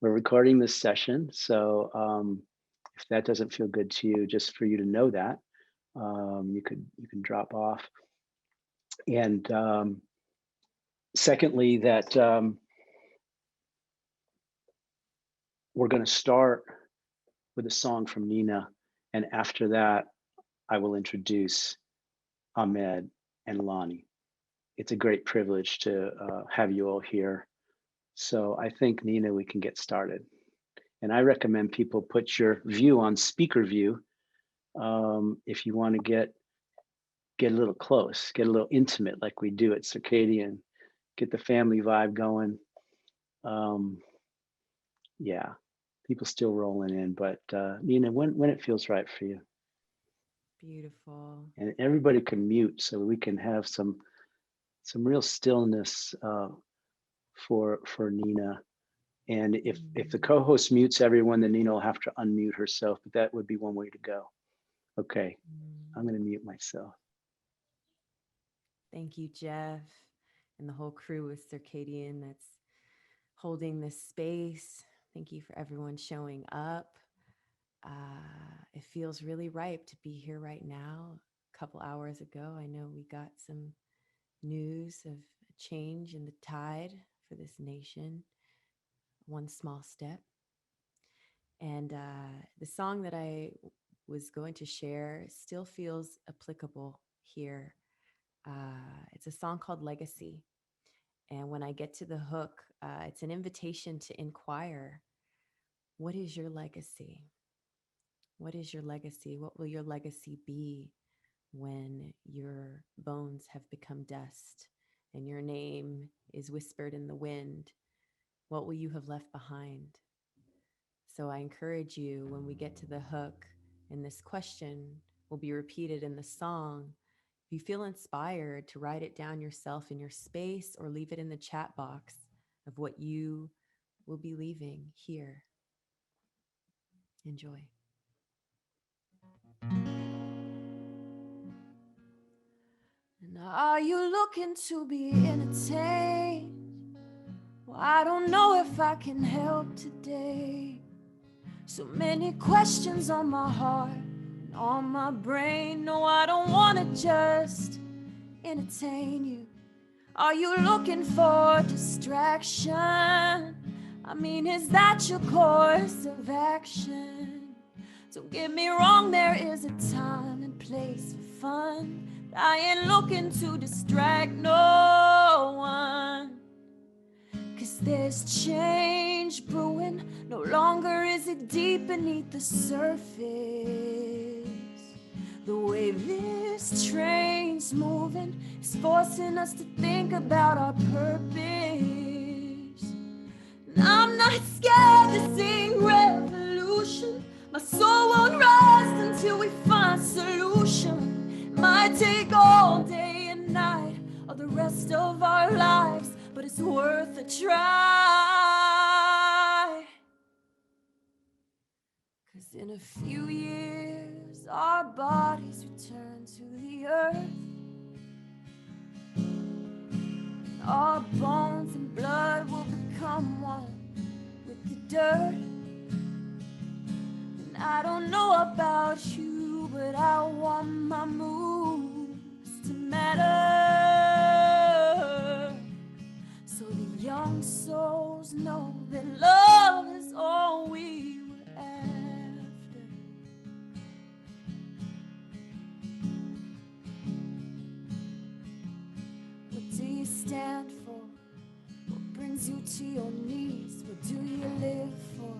we're recording this session. So if that doesn't feel good to you, just for you to know that, you can drop off. And secondly, that we're going to start with a song from Nina, and after that, I will introduce Ahmed and Lonnie. It's a great privilege to have you all here. So I think, Nina, we can get started. And I recommend people put your view on speaker view if you want to get a little close, get a little intimate like we do at Circadian, get the family vibe going. Um, yeah, people still rolling in, but Nina, when it feels right for you. Beautiful. And everybody can mute so we can have some real stillness for Nina. And if the Mm. co-host mutes everyone, then Nina will have to unmute herself, but that would be one way to go. Okay, I'm Mm. going to mute myself. Thank you, Jeff, and the whole crew with Circadian that's holding this space. Thank you for everyone showing up. It feels really ripe to be here right now. A couple hours ago, I know we got some news of a change in the tide for this nation, one small step. And the song that I was going to share still feels applicable here. It's a song called Legacy. And when I get to the hook, it's an invitation to inquire, what is your legacy? What is your legacy? What will your legacy be when your bones have become dust and your name is whispered in the wind? What will you have left behind? So I encourage you, when we get to the hook, and this question will be repeated in the song, if you feel inspired to write it down yourself in your space or leave it in the chat box of what you will be leaving here. Enjoy. And are you looking to be entertained? Well, I don't know if I can help today. So many questions on my heart and on my brain. No, I don't want to just entertain you. Are you looking for distraction? I mean, is that your course of action? Don't get me wrong, there is a time and place for fun. But I ain't looking to distract no one. 'Cause there's change brewing. No longer is it deep beneath the surface. The way this train's moving is forcing us to think about our purpose. And I'm not scared to sing revolution. My soul won't rest until we find solution. It might take all day and night or the rest of our lives, but it's worth a try. 'Cause in a few years, our bodies return to the earth. And our bones and blood will become one with the dirt. And I don't know about you, but I want my moves to matter. So the young souls know that love is all we were after. What do you stand for? What brings you to your knees? What do you live for?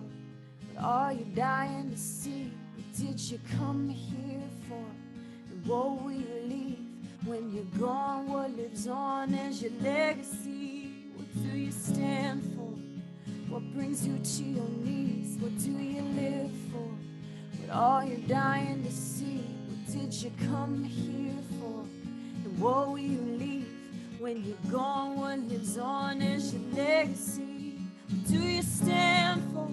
What are you dying to see? What did you come here for? And what will you leave when you're gone? What lives on as your legacy? What do you stand for? What brings you to your knees? What do you live for? What are you dying to see? What did you come here for? And what will you leave when you're gone? What lives on as your legacy? What do you stand for?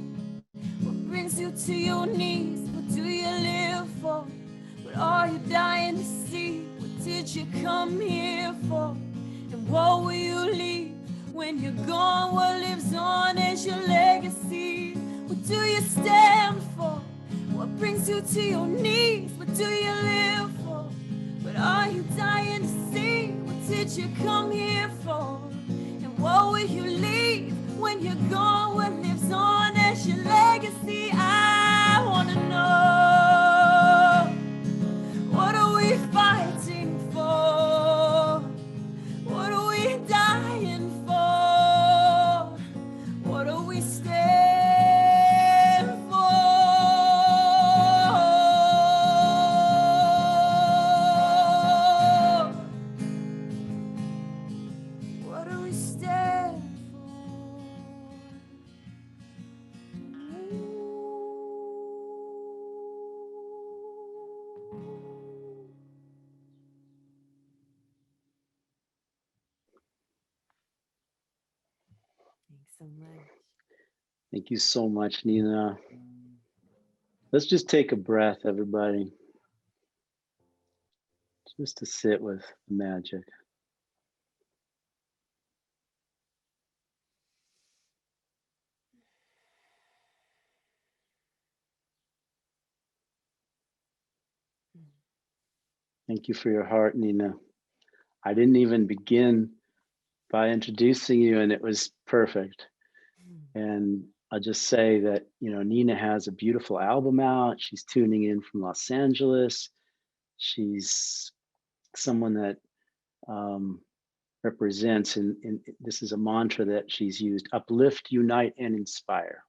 What brings you to your knees? What do you live for? What are you dying to see? What did you come here for? And what will you leave When you're gone, what lives on as your legacy? What do you stand for? What brings you to your knees? What do you live for? What are you dying to see? What did you come here for? And what will you leave when you're gone? What lives on as your legacy? I wanna know. What are we fighting for? What are we dying for? What are we stand for? What do we stand Thanks so much. Thank you so much, Nina. Let's just take a breath, everybody. Just to sit with the magic. Thank you for your heart, Nina. I didn't even begin by introducing you, and it was perfect. And I'll just say that, Nina has a beautiful album out. She's tuning in from Los Angeles. She's someone that represents, and this is a mantra that she's used: uplift, unite, and inspire.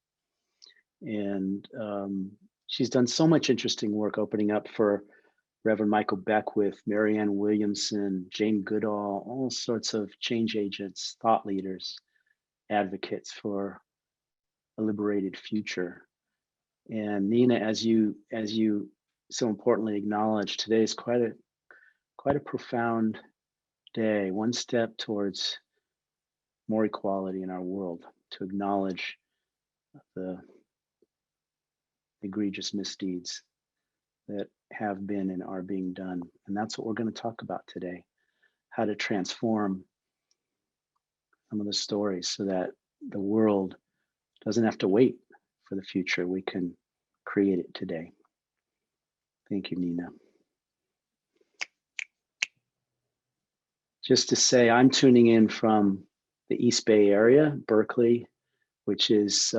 And she's done so much interesting work opening up for Reverend Michael Beckwith, Marianne Williamson, Jane Goodall, all sorts of change agents, thought leaders, advocates for a liberated future. And Nina, as you so importantly acknowledged, today is quite a profound day, one step towards more equality in our world, to acknowledge the egregious misdeeds that have been and are being done. And that's what we're going to talk about today: how to transform some of the stories so that the world doesn't have to wait for the future. We can create it today. Thank you, Nina. Just to say, I'm tuning in from the East Bay area, Berkeley, which is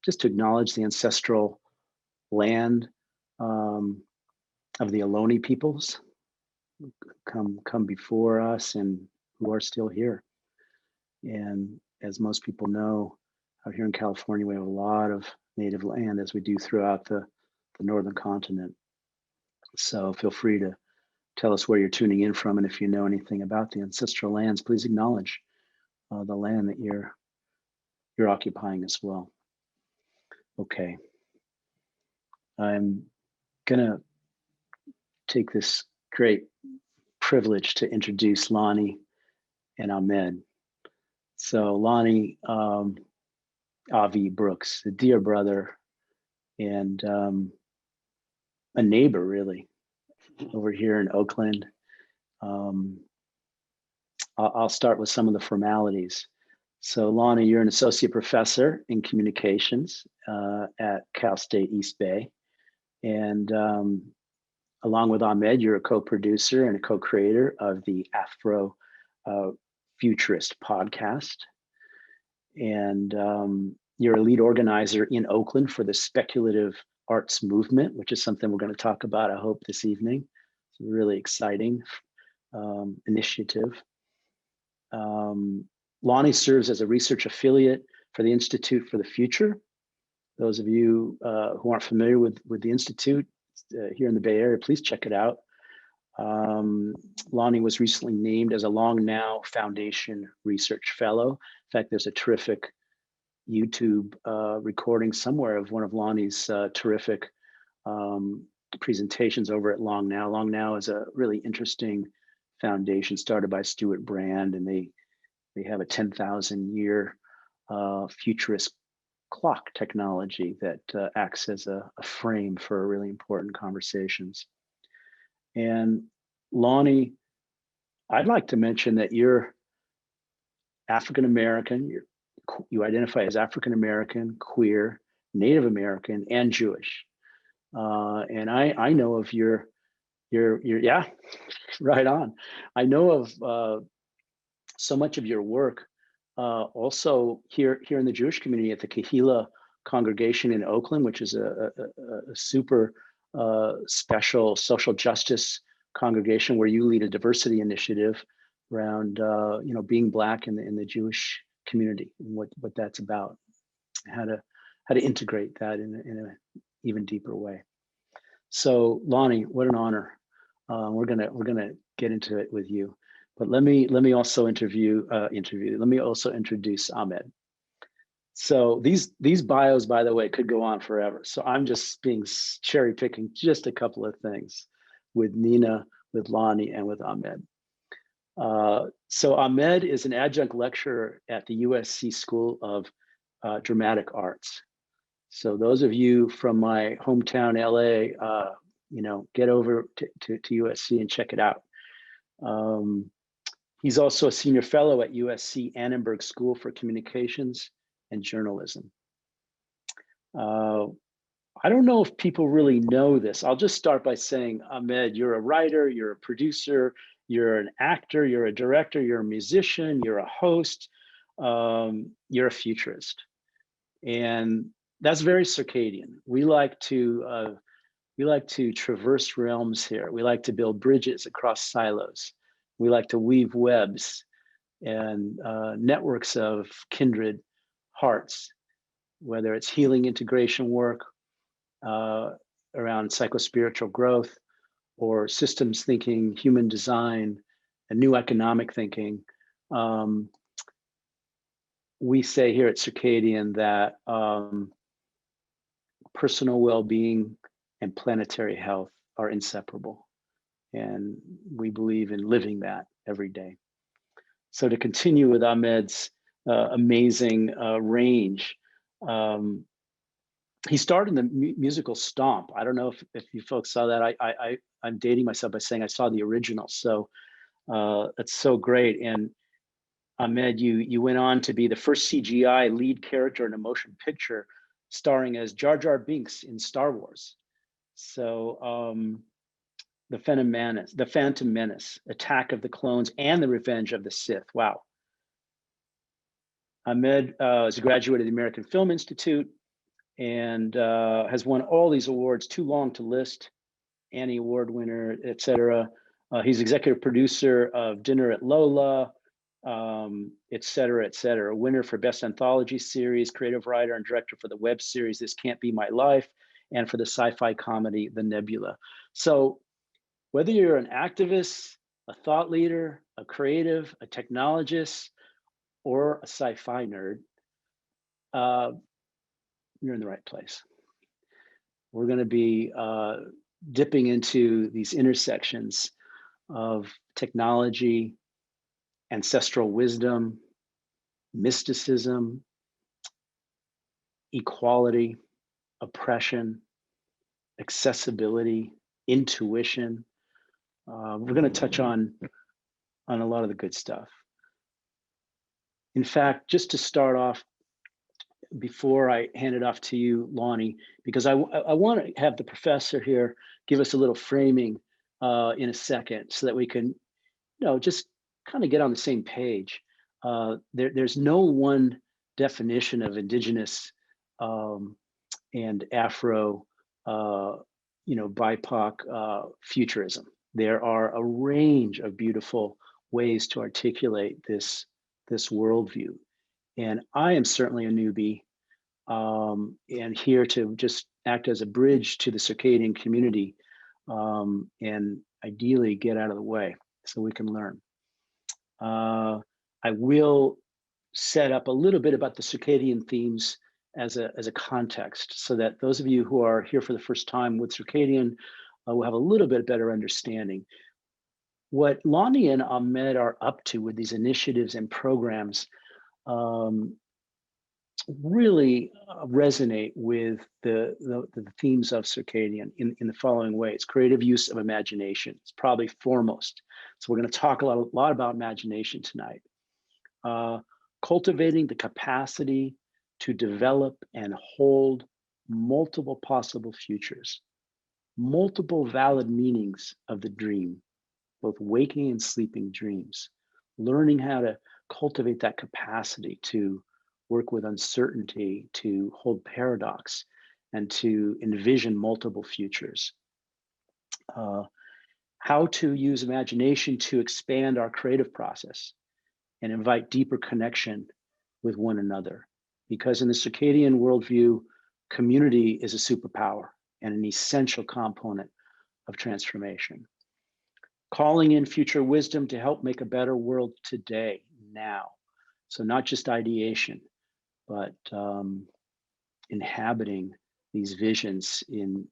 just to acknowledge the ancestral land of the Ohlone peoples come before us and who are still here. And as most people know, out here in California, we have a lot of native land, as we do throughout the northern continent. So feel free to tell us where you're tuning in from, and if you know anything about the ancestral lands, please acknowledge the land that you're occupying as well. Okay, I'm gonna take this great privilege to introduce Lonnie and Ahmed. So Lonnie, Avi Brooks, a dear brother and a neighbor, really, over here in Oakland. I'll start with some of the formalities. So Lonnie, you're an associate professor in communications at Cal State East Bay. And along with Ahmed, you're a co-producer and a co-creator of the Afrofuturist podcast. And you're a lead organizer in Oakland for the speculative arts movement, which is something we're going to talk about, I hope, this evening. It's a really exciting initiative. Lonnie serves as a research affiliate for the Institute for the Future. Those of you who aren't familiar with the Institute here in the Bay Area, please check it out. Lonnie was recently named as a Long Now Foundation Research Fellow. In fact, there's a terrific YouTube recording somewhere of one of Lonnie's terrific presentations over at Long Now. Long Now is a really interesting foundation started by Stuart Brand, and they have a 10,000 year futurist clock technology that acts as a frame for really important conversations. And Lonnie, I'd like to mention that you're African American, you identify as African American, queer, Native American, and Jewish. And I know of your yeah, right on. I know of so much of your work also here in the Jewish community at the Kehila congregation in Oakland, which is a super special social justice congregation where you lead a diversity initiative around being Black in the Jewish community and what that's about, how to integrate that in an even deeper way. So Lonnie, what an honor. We're gonna get into it with you, but let me also let me also introduce Ahmed. So these bios, by the way, could go on forever. So I'm just cherry picking just a couple of things with Nina, with Lonnie, and with Ahmed. So Ahmed is an adjunct lecturer at the USC School of Dramatic Arts. So those of you from my hometown, LA, get over to USC and check it out. He's also a senior fellow at USC Annenberg School for Communications and Journalism. I don't know if people really know this. I'll just start by saying, Ahmed, you're a writer, you're a producer, you're an actor, you're a director, you're a musician, you're a host, you're a futurist. And that's very circadian. We like to traverse realms here. We like to build bridges across silos. We like to weave webs and networks of kindred hearts, whether it's healing integration work around psychospiritual growth or systems thinking, human design, and new economic thinking. We say here at Circadian that personal well-being and planetary health are inseparable. And we believe in living that every day. So to continue with Ahmed's amazing range, he starred in the musical Stomp. I don't know if you folks saw that. I'm dating myself by saying I saw the original. So that's so great. And Ahmed, you went on to be the first CGI lead character in a motion picture, starring as Jar Jar Binks in Star Wars. So the Phantom Menace, Attack of the Clones, and the Revenge of the Sith. Wow. Ahmed is a graduate of the American Film Institute and has won all these awards, too long to list, Annie Award winner, et cetera. He's executive producer of Dinner at Lola, et cetera, winner for Best Anthology Series, creative writer and director for the web series This Can't Be My Life, and for the sci-fi comedy The Nebula. So whether you're an activist, a thought leader, a creative, a technologist, or a sci-fi nerd, you're in the right place. We're going to be dipping into these intersections of technology, ancestral wisdom, mysticism, equality, oppression, accessibility, intuition. We're going to touch on a lot of the good stuff. In fact, just to start off, before I hand it off to you, Lonnie, because I want to have the professor here give us a little framing in a second so that we can, just kind of get on the same page. There's no one definition of indigenous and Afro, BIPOC futurism. There are a range of beautiful ways to articulate this worldview. And I am certainly a newbie and here to just act as a bridge to the circadian community and ideally get out of the way so we can learn. I will set up a little bit about the circadian themes as a context so that those of you who are here for the first time with circadian will have a little bit better understanding. What Lonnie and Ahmed are up to with these initiatives and programs really resonate with the themes of circadian in the following ways. Creative use of imagination is probably foremost. So we're going to talk a lot about imagination tonight. cultivating the capacity to develop and hold multiple possible futures, multiple valid meanings of the dream, both waking and sleeping dreams, learning how to cultivate that capacity to work with uncertainty, to hold paradox, and to envision multiple futures. How to use imagination to expand our creative process and invite deeper connection with one another. Because in the circadian worldview, community is a superpower and an essential component of transformation. Calling in future wisdom to help make a better world today, now. So not just ideation, but inhabiting these visions in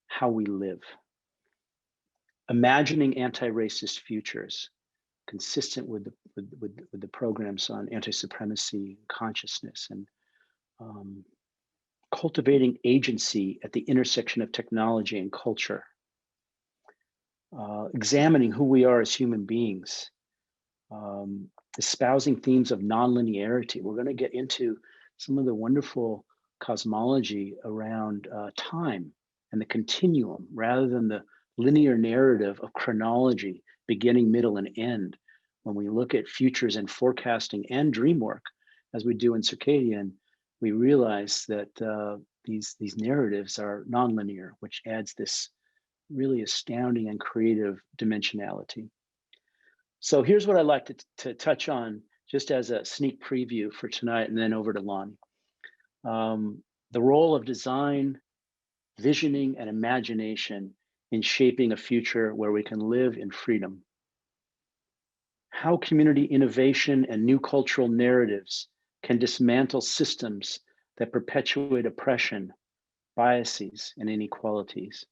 how we live. Imagining anti-racist futures consistent with the programs on anti-supremacy, consciousness, and cultivating agency at the intersection of technology and culture. Examining who we are as human beings, espousing themes of nonlinearity. We're going to get into some of the wonderful cosmology around time and the continuum rather than the linear narrative of chronology, beginning, middle, and end. When we look at futures and forecasting and dream work, as we do in circadian, we realize that these narratives are nonlinear, which adds this really astounding and creative dimensionality. So here's what I'd like to touch on just as a sneak preview for tonight, and then over to Lonnie. The role of design, visioning, and imagination in shaping a future where we can live in freedom. How community innovation and new cultural narratives can dismantle systems that perpetuate oppression, biases, and inequalities.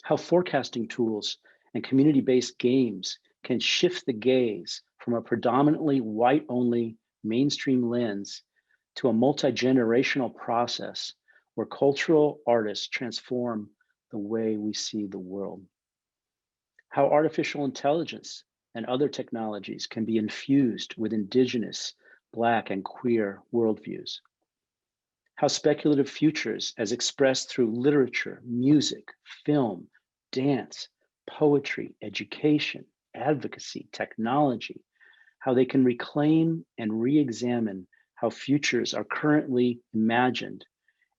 How forecasting tools and community-based games can shift the gaze from a predominantly white-only mainstream lens to a multi-generational process where cultural artists transform the way we see the world. How artificial intelligence and other technologies can be infused with indigenous, Black, and queer worldviews. How speculative futures, as expressed through literature, music, film, dance, poetry, education, advocacy, technology, how they can reclaim and re-examine how futures are currently imagined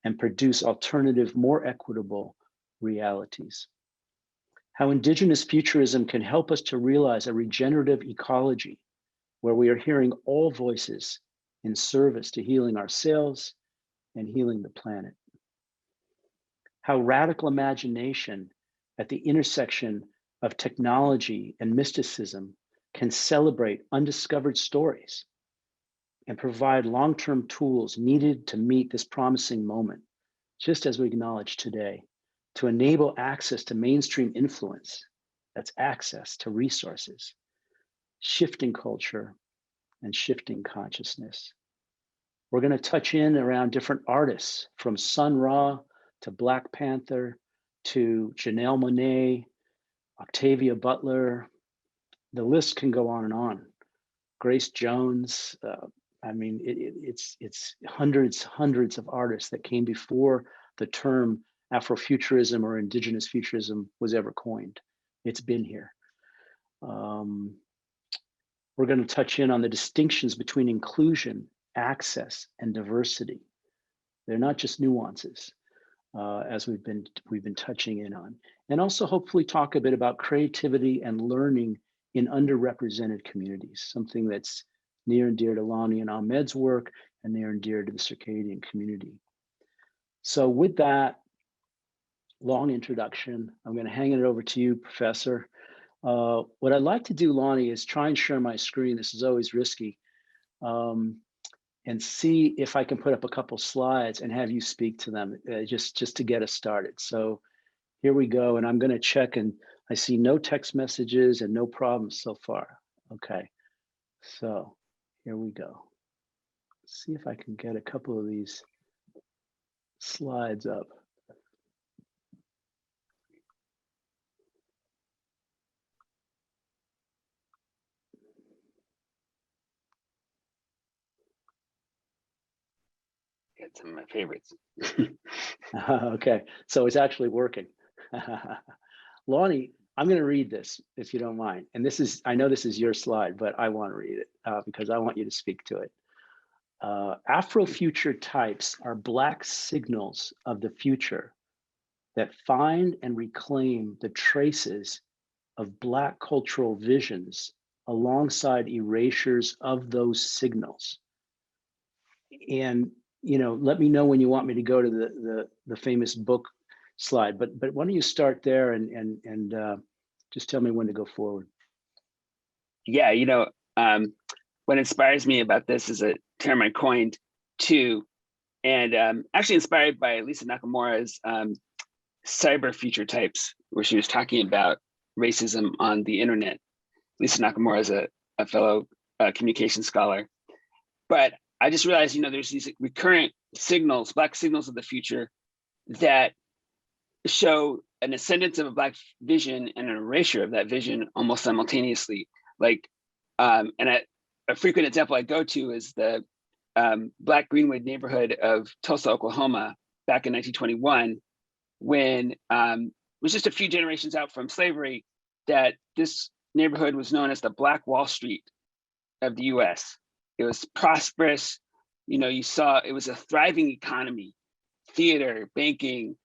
and produce alternative, more equitable realities. How indigenous futurism can help us to realize a regenerative ecology where we are hearing all voices in service to healing ourselves and healing the planet. How radical imagination at the intersection of technology and mysticism can celebrate undiscovered stories and provide long-term tools needed to meet this promising moment, just as we acknowledge today, to enable access to mainstream influence, that's access to resources, shifting culture, and shifting consciousness. We're going to touch in around different artists, from Sun Ra to Black Panther to Janelle Monáe, Octavia Butler. The list can go on and on. Grace Jones. I mean, it's hundreds of artists that came before the term Afrofuturism or indigenous futurism was ever coined. It's been here. We're going to touch in on the distinctions between inclusion, access, and diversity. They're not just nuances, as we've been touching in on, and also hopefully talk a bit about creativity and learning in underrepresented communities, something that's near and dear to Lonnie and Ahmed's work and near and dear to the circadian community. So with that long introduction, I'm going to hang it over to you, Professor. What I'd like to do, Lonnie, is try and share my screen. This is always risky. And see if I can put up a couple slides and have you speak to them, just to get us started. So here we go, and I'm going to check, and I see no text messages and no problems so far. Okay, so here we go. Let's see if I can get a couple of these slides up. It's some of my favorites. Okay, so it's actually working. Lonnie, I'm going to read this if you don't mind. And this is, I know this is your slide, but I want to read it because I want you to speak to it. Afrofuture types are Black signals of the future that find and reclaim the traces of Black cultural visions alongside erasures of those signals. And, you know, let me know when you want me to go to the famous book slide, but why don't you start there and just tell me when to go forward. Yeah, you know, what inspires me about this is a term I coined too, and actually inspired by Lisa Nakamura's cyber future types, where she was talking about racism on the internet. Lisa Nakamura is a fellow communication scholar. But I just realized, you know, there's these recurrent signals, Black signals of the future that show an ascendance of a Black vision and an erasure of that vision almost simultaneously. Like, and a frequent example I go to is the Black Greenwood neighborhood of Tulsa, Oklahoma, back in 1921, when it was just a few generations out from slavery, that this neighborhood was known as the Black Wall Street of the US. It was prosperous. You know, you saw it was a thriving economy, theater, banking,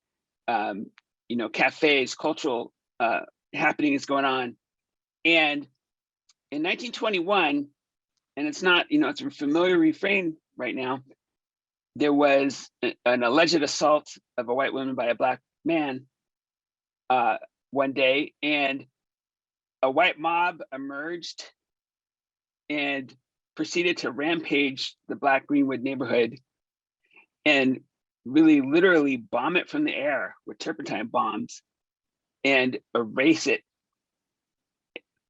you know, cafes, cultural happenings going on. And in 1921, and it's not, you know, it's a familiar refrain right now, there was an alleged assault of a white woman by a Black man one day, and a white mob emerged and proceeded to rampage the Black Greenwood neighborhood and really literally bomb it from the air with turpentine bombs and erase it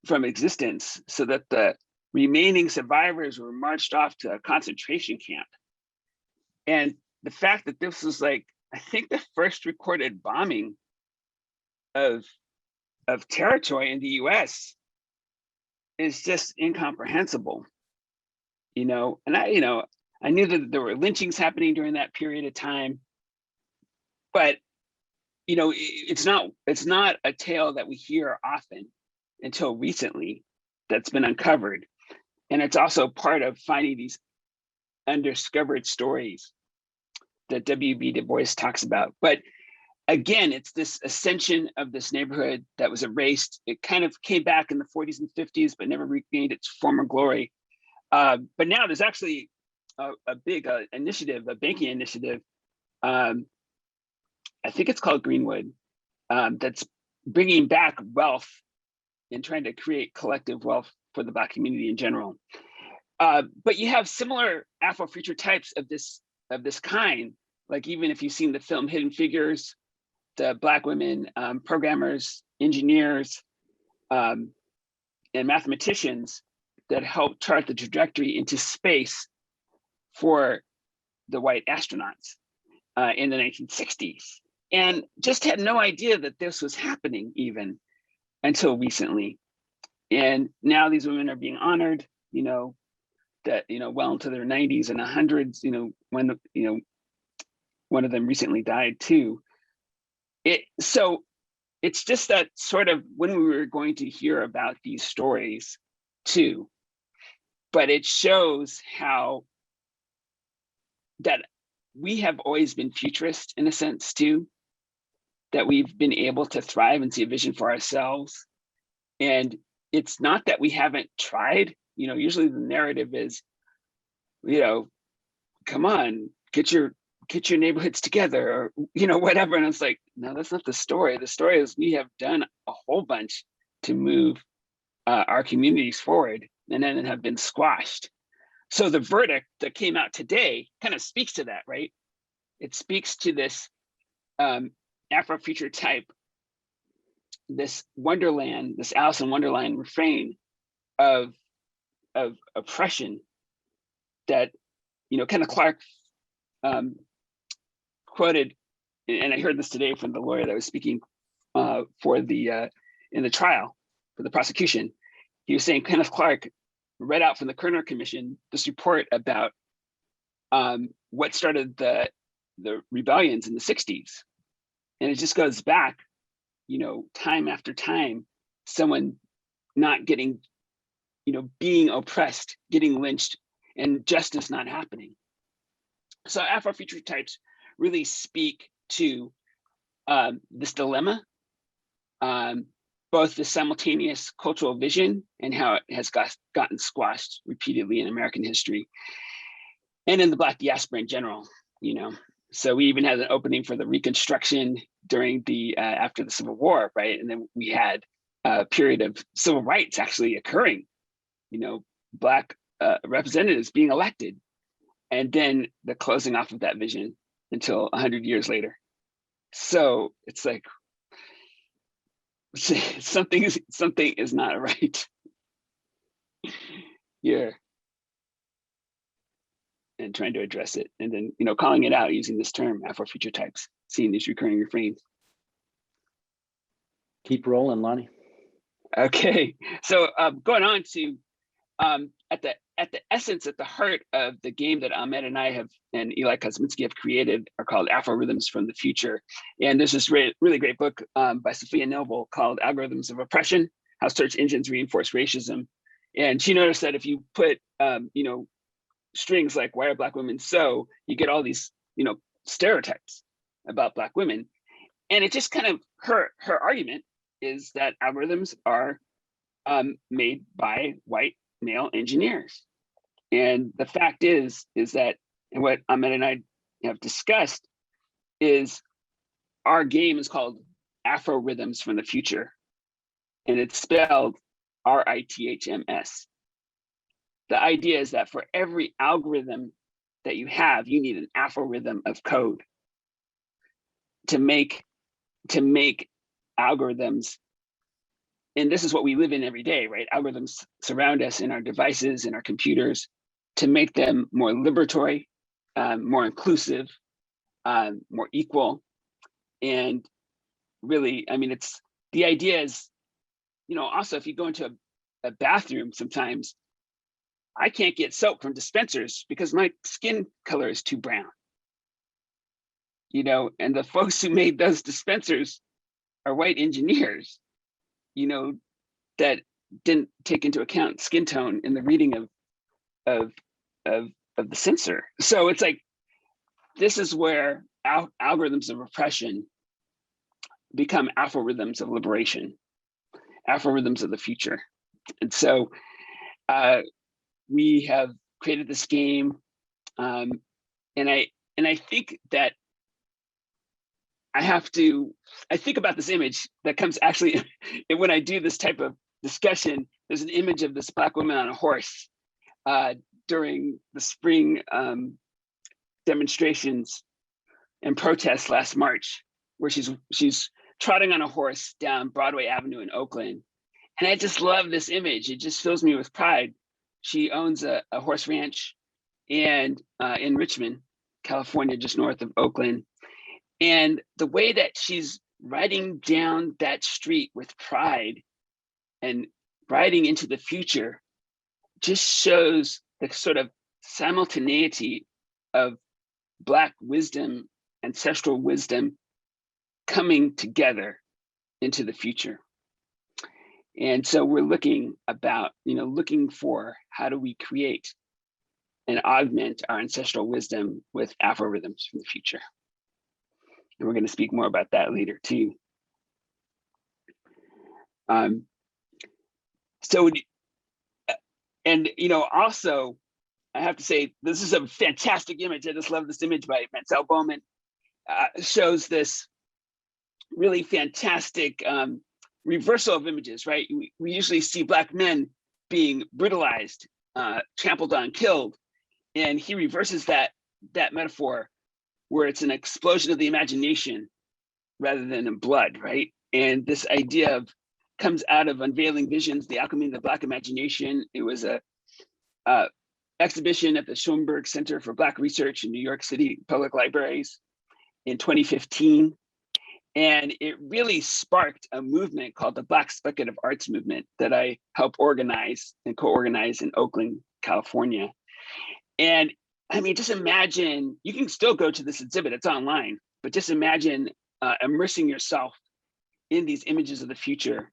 from existence, so that the remaining survivors were marched off to a concentration camp. And the fact that this was, like, I think the first recorded bombing of territory in the US is just incomprehensible, you know. And I knew that there were lynchings happening during that period of time, but you know, it's not a tale that we hear often until recently that's been uncovered. And it's also part of finding these undiscovered stories that W.B. Du Bois talks about. But again, it's this ascension of this neighborhood that was erased. It kind of came back in the 40s and 50s, but never regained its former glory. But now there's actually a big initiative, a banking initiative. I think it's called Greenwood, that's bringing back wealth and trying to create collective wealth for the Black community in general. But you have similar Afrofuture types of this kind. Like, even if you've seen the film Hidden Figures, the Black women programmers, engineers, and mathematicians that helped chart the trajectory into space for the white astronauts in the 1960s. And just had no idea that this was happening even until recently. And now these women are being honored, you know, that, you know, well into their 90s and 100s, you know, when, you know, one of them recently died too. So it's just that sort of when we were going to hear about these stories too, but it shows how that we have always been futurist in a sense too, that we've been able to thrive and see a vision for ourselves. And it's not that we haven't tried, you know, usually the narrative is, you know, come on, get your neighborhoods together, or, you know, whatever. And it's like, no, that's not the story. The story is we have done a whole bunch to move our communities forward, and then have been squashed. So the verdict that came out today kind of speaks to that, right? It speaks to this Afrofuture type, this Wonderland, this Alice in Wonderland refrain of oppression that, you know, Kenneth Clark quoted, and I heard this today from the lawyer that was speaking for the in the trial for the prosecution. He was saying Kenneth Clark read out from the Kerner Commission this report about what started the rebellions in the 60s. And it just goes back, you know, time after time, someone not getting, you know, being oppressed, getting lynched, and justice not happening. So Afrofuturist types really speak to this dilemma, both the simultaneous cultural vision and how it has gotten squashed repeatedly in American history and in the Black diaspora in general, you know. So we even had an opening for the Reconstruction during the after the Civil War, right? And then we had a period of civil rights actually occurring, you know, Black representatives being elected, and then the closing off of that vision until 100 years later. So it's like something is not right here, and trying to address it, and then, you know, calling it out using this term Afrofuture types, seeing these recurring refrains. Keep rolling, Lonnie. Okay, so going on to at the essence, at the heart of the game that Ahmed and I have, and Eli Kosminski have created, are called Afro-Rhythms from the Future. And there's this really great book by Sophia Noble called Algorithms of Oppression: How Search Engines Reinforce Racism. And she noticed that if you put, you know, strings like "Why are Black women so?" you get all these, you know, stereotypes about Black women. And it just kind of, her argument is that algorithms are made by white male engineers. And the fact is that, and what Ahmed and I have discussed, is our game is called Afro-Rhythms from the Future. And it's spelled RITHMS. The idea is that for every algorithm that you have, you need an Afro-rhythm of code to make algorithms. And this is what we live in every day, right? Algorithms surround us in our devices, in our computers, to make them more liberatory, more inclusive, more equal. And really, I mean, it's, the idea is, you know, also if you go into a bathroom sometimes, I can't get soap from dispensers because my skin color is too brown. You know, and the folks who made those dispensers are white engineers, you know, that didn't take into account skin tone in the reading of the sensor. So it's like, this is where algorithms of repression become Afro-rhythms of liberation, Afro-rhythms of the future. And so we have created this game, and I think that I think about this image that comes actually when I do this type of discussion. There's an image of this Black woman on a horse during the spring demonstrations and protests last March, where she's trotting on a horse down Broadway Avenue in Oakland. And I just love this image. It just fills me with pride. She owns a horse ranch and in Richmond, California, just north of Oakland. And the way that she's riding down that street with pride and riding into the future just shows the sort of simultaneity of Black wisdom, ancestral wisdom, coming together into the future. And so we're looking for how do we create and augment our ancestral wisdom with Afro-rhythms from the future. And we're going to speak more about that later too. And you know, also, I have to say, this is a fantastic image. I just love this image by Mansell Bowman. Shows this really fantastic reversal of images, right? We usually see Black men being brutalized, trampled on, killed. And he reverses that metaphor, where it's an explosion of the imagination rather than in blood, right? And this idea comes out of Unveiling Visions, The Alchemy of the Black Imagination. It was a exhibition at the Schoenberg Center for Black Research in New York City Public Libraries in 2015. And it really sparked a movement called the Black Speculative Arts Movement that I helped organize and co-organize in Oakland, California. And I mean, just imagine, you can still go to this exhibit, it's online, but just imagine immersing yourself in these images of the future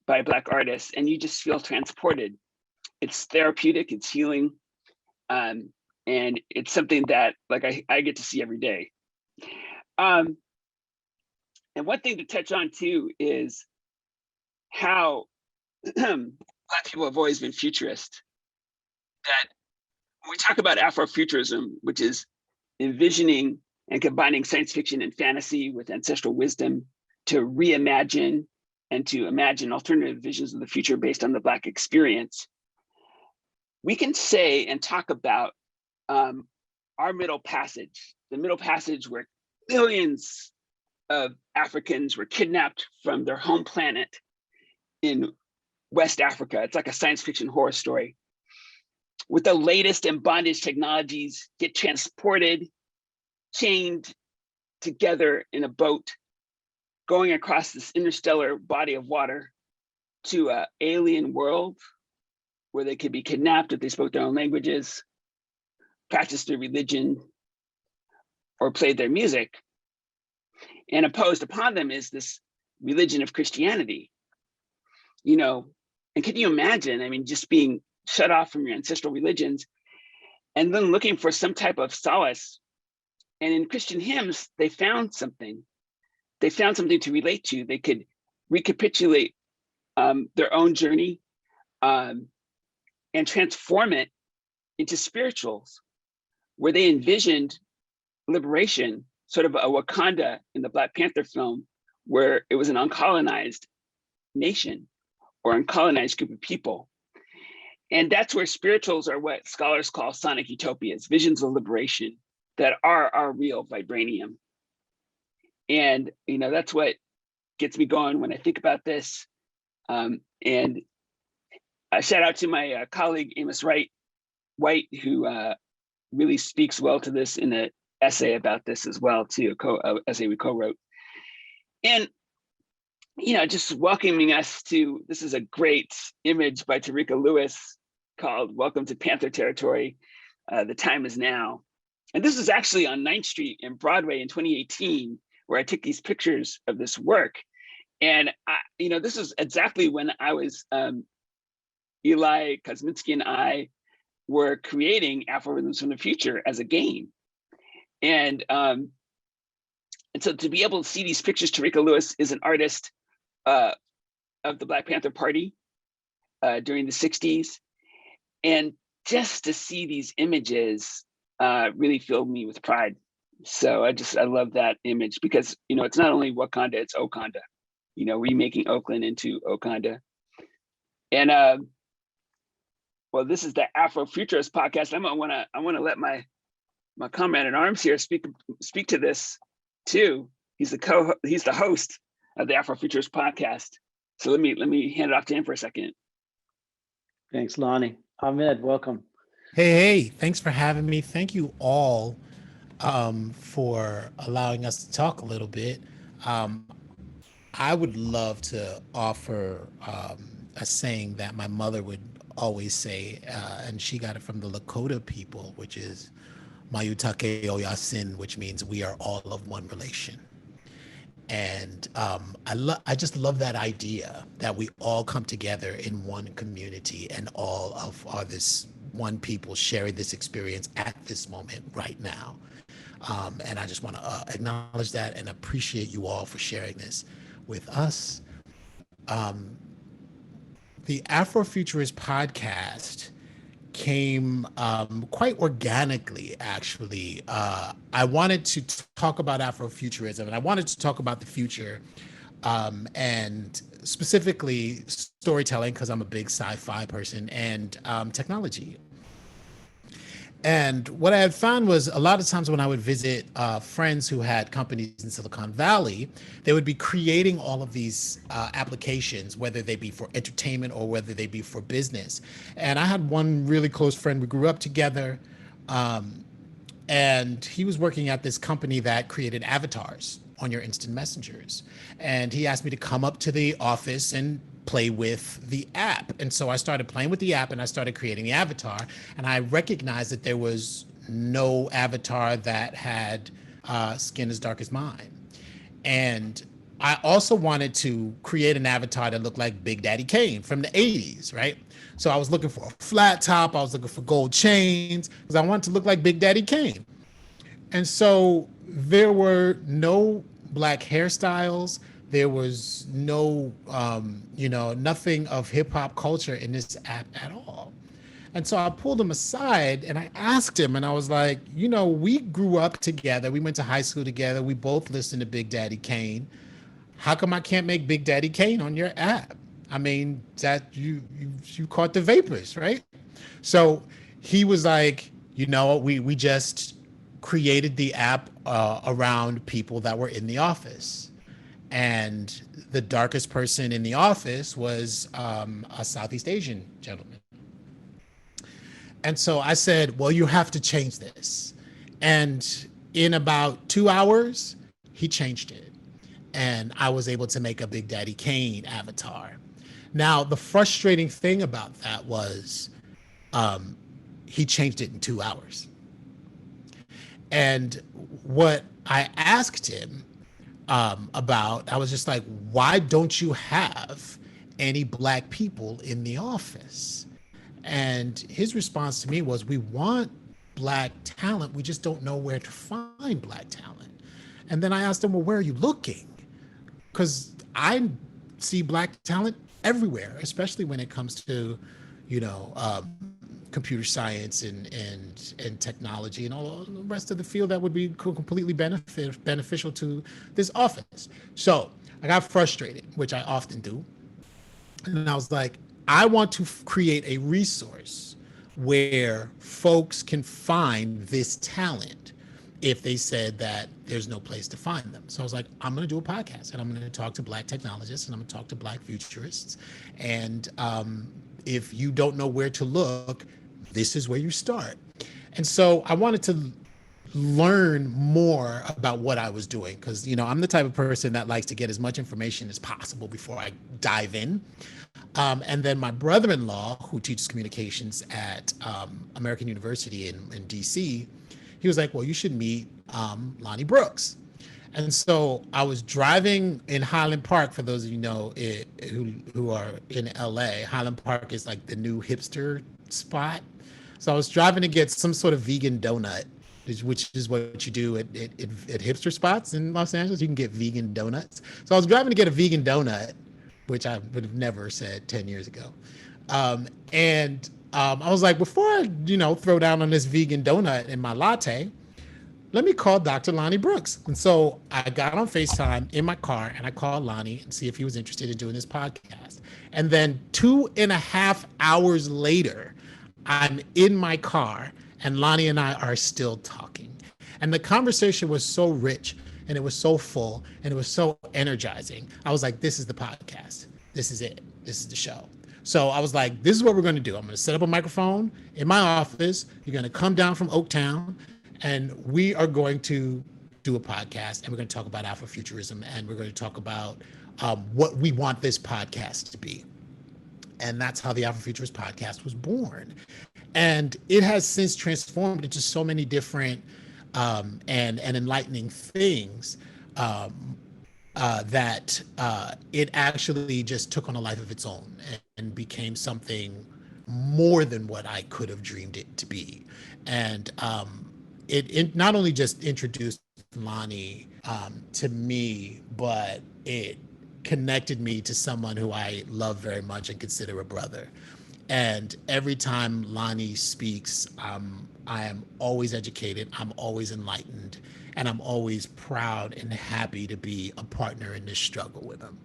by Black artists, and you just feel transported. It's therapeutic, it's healing, and it's something that like I get to see every day. And one thing to touch on too is how Black people have always been futurist. That when we talk about Afrofuturism, which is envisioning and combining science fiction and fantasy with ancestral wisdom to reimagine and to imagine alternative visions of the future based on the Black experience, we can say and talk about our Middle Passage, the Middle Passage where millions of Africans were kidnapped from their home planet in West Africa. It's like a science fiction horror story. With the latest in bondage technologies, get transported, chained together in a boat, going across this interstellar body of water to an alien world where they could be kidnapped if they spoke their own languages, practiced their religion, or played their music. And imposed upon them is this religion of Christianity. You know, and can you imagine, I mean, just being shut off from your ancestral religions and then looking for some type of solace. And in Christian hymns, they found something. They found something to relate to. They could recapitulate their own journey and transform it into spirituals, where they envisioned liberation, sort of a Wakanda in the Black Panther film, where it was an uncolonized nation or uncolonized group of people. And that's where spirituals are what scholars call sonic utopias, visions of liberation that are our real vibranium. And, you know, that's what gets me going when I think about this. And a shout out to my colleague, Amos White, who really speaks well to this in an essay about this as well, too, a essay we co-wrote. And, you know, just welcoming us to, this is a great image by Tarika Lewis called Welcome to Panther Territory, The Time Is Now. And this is actually on 9th Street and Broadway in 2018, where I took these pictures of this work. And, you know, this is exactly when I was, Eli Kosminski and I were creating Afrofuturism from the Future as a game. And so to be able to see these pictures, Tarika Lewis is an artist of the Black Panther Party during the 60s. And just to see these images really filled me with pride. So I love that image because, you know, it's not only Wakanda, it's Okanda, you know, remaking Oakland into Okanda. And well, this is the Afrofuturist podcast. I want to let my comrade in arms here speak to this too. He's the host of the Afrofuturist podcast. So let me hand it off to him for a second. Thanks, Lonnie. Ahmed, welcome. Hey, thanks for having me. Thank you all for allowing us to talk a little bit. I would love to offer a saying that my mother would always say, and she got it from the Lakota people, which is Mayutake Oyasin, which means we are all of one relation. And I just love that idea that we all come together in one community and all are this one people sharing this experience at this moment right now. And I just want to acknowledge that and appreciate you all for sharing this with us. The Afrofuturist podcast came quite organically, actually. I wanted to talk about Afrofuturism and I wanted to talk about the future and specifically storytelling, because I'm a big sci-fi person, and technology. And what I had found was a lot of times when I would visit friends who had companies in Silicon Valley, they would be creating all of these applications, whether they be for entertainment or whether they be for business. And I had one really close friend, we grew up together, and he was working at this company that created avatars on your instant messengers. And he asked me to come up to the office and play with the app. And so I started playing with the app and I started creating the avatar. And I recognized that there was no avatar that had skin as dark as mine. And I also wanted to create an avatar that looked like Big Daddy Kane from the 80s, right? So I was looking for a flat top, I was looking for gold chains, because I wanted to look like Big Daddy Kane. And so there were no black hairstyles. There was no, nothing of hip hop culture in this app at all. And so I pulled him aside and I asked him, and I was like, we grew up together. We went to high school together. We both listened to Big Daddy Kane. How come I can't make Big Daddy Kane on your app? I mean, that you caught the vapors, right? So he was like, we just created the app around people that were in the office. And the darkest person in the office was a Southeast Asian gentleman. And so I said, well, you have to change this. And in about 2 hours, he changed it. And I was able to make a Big Daddy Kane avatar. Now, the frustrating thing about that was he changed it in 2 hours. And what I asked him about, I was just like, why don't you have any black people in the office? And his response to me was, we want black talent, we just don't know where to find black talent. And then I asked him, well, where are you looking? Because I see black talent everywhere, especially when it comes to, computer science and technology and all the rest of the field that would be completely beneficial to this office. So I got frustrated, which I often do. And I was like, I want to create a resource where folks can find this talent if they said that there's no place to find them. So I was like, I'm going to do a podcast and I'm going to talk to black technologists and I'm going to talk to black futurists. And if you don't know where to look, this is where you start. And so I wanted to learn more about what I was doing because, I'm the type of person that likes to get as much information as possible before I dive in. And then my brother-in-law, who teaches communications at American University in DC, he was like, well, you should meet Lonnie Brooks. And so I was driving in Highland Park, for those of you who are in LA. Highland Park is like the new hipster spot. So I was driving to get some sort of vegan donut, which is what you do at hipster spots in Los Angeles. You can get vegan donuts. So I was driving to get a vegan donut, which I would have never said 10 years ago. I was like, before I, throw down on this vegan donut in my latte, let me call Dr. Lonnie Brooks. And so I got on FaceTime in my car and I called Lonnie and see if he was interested in doing this podcast. And then 2.5 hours later, I'm in my car and Lonnie and I are still talking. And the conversation was so rich and it was so full and it was so energizing. I was like, this is the podcast. This is it. This is the show. So I was like, this is what we're going to do. I'm going to set up a microphone in my office. You're going to come down from Oaktown and we are going to do a podcast and we're going to talk about Afrofuturism and we're going to talk about what we want this podcast to be. And that's how the Afrofuturist podcast was born. And it has since transformed into so many different and enlightening things that it actually just took on a life of its own and became something more than what I could have dreamed it to be. And it not only just introduced Lonnie to me, but it connected me to someone who I love very much and consider a brother. And every time Lonnie speaks, I am always educated, I'm always enlightened, and I'm always proud and happy to be a partner in this struggle with him.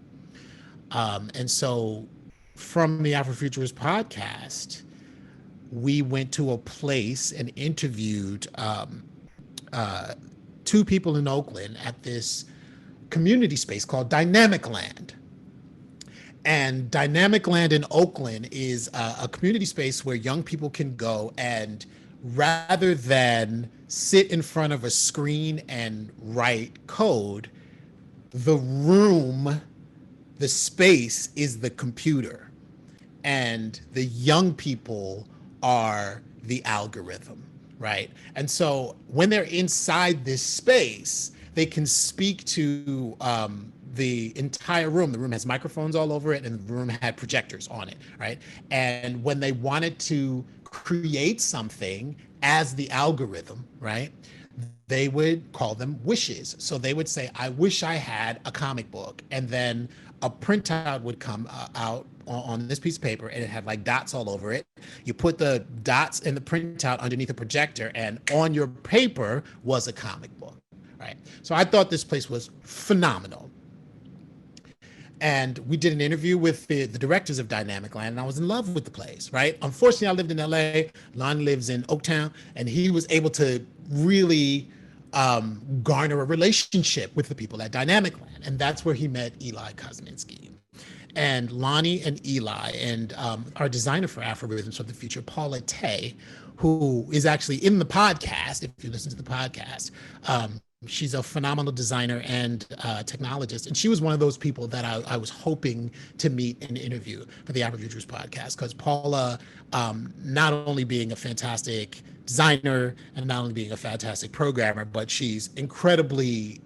And so from the Afrofuturist podcast, we went to a place and interviewed two people in Oakland at this community space called Dynamic Land. And Dynamic Land in Oakland is a community space where young people can go and rather than sit in front of a screen and write code, the space is the computer and the young people are the algorithm, right? And so when they're inside this space, they can speak to the entire room. The room has microphones all over it, and the room had projectors on it, right? And when they wanted to create something as the algorithm, right, they would call them wishes. So they would say, I wish I had a comic book. And then a printout would come out on this piece of paper, and it had like dots all over it. You put the dots in the printout underneath a projector, and on your paper was a comic book, right? So I thought this place was phenomenal. And we did an interview with the directors of Dynamic Land, and I was in love with the place, right? Unfortunately, I lived in LA. Lon lives in Oaktown, and he was able to really garner a relationship with the people at Dynamic Land. And that's where he met Eli Kosminski. And Lonnie and Eli and our designer for Afrofuturism of the Future, Paula Tay, who is actually in the podcast, if you listen to the podcast. She's a phenomenal designer and technologist. And she was one of those people that I was hoping to meet and interview for the Afrofuturist podcast, because Paula, not only being a fantastic designer and not only being a fantastic programmer, but she's incredibly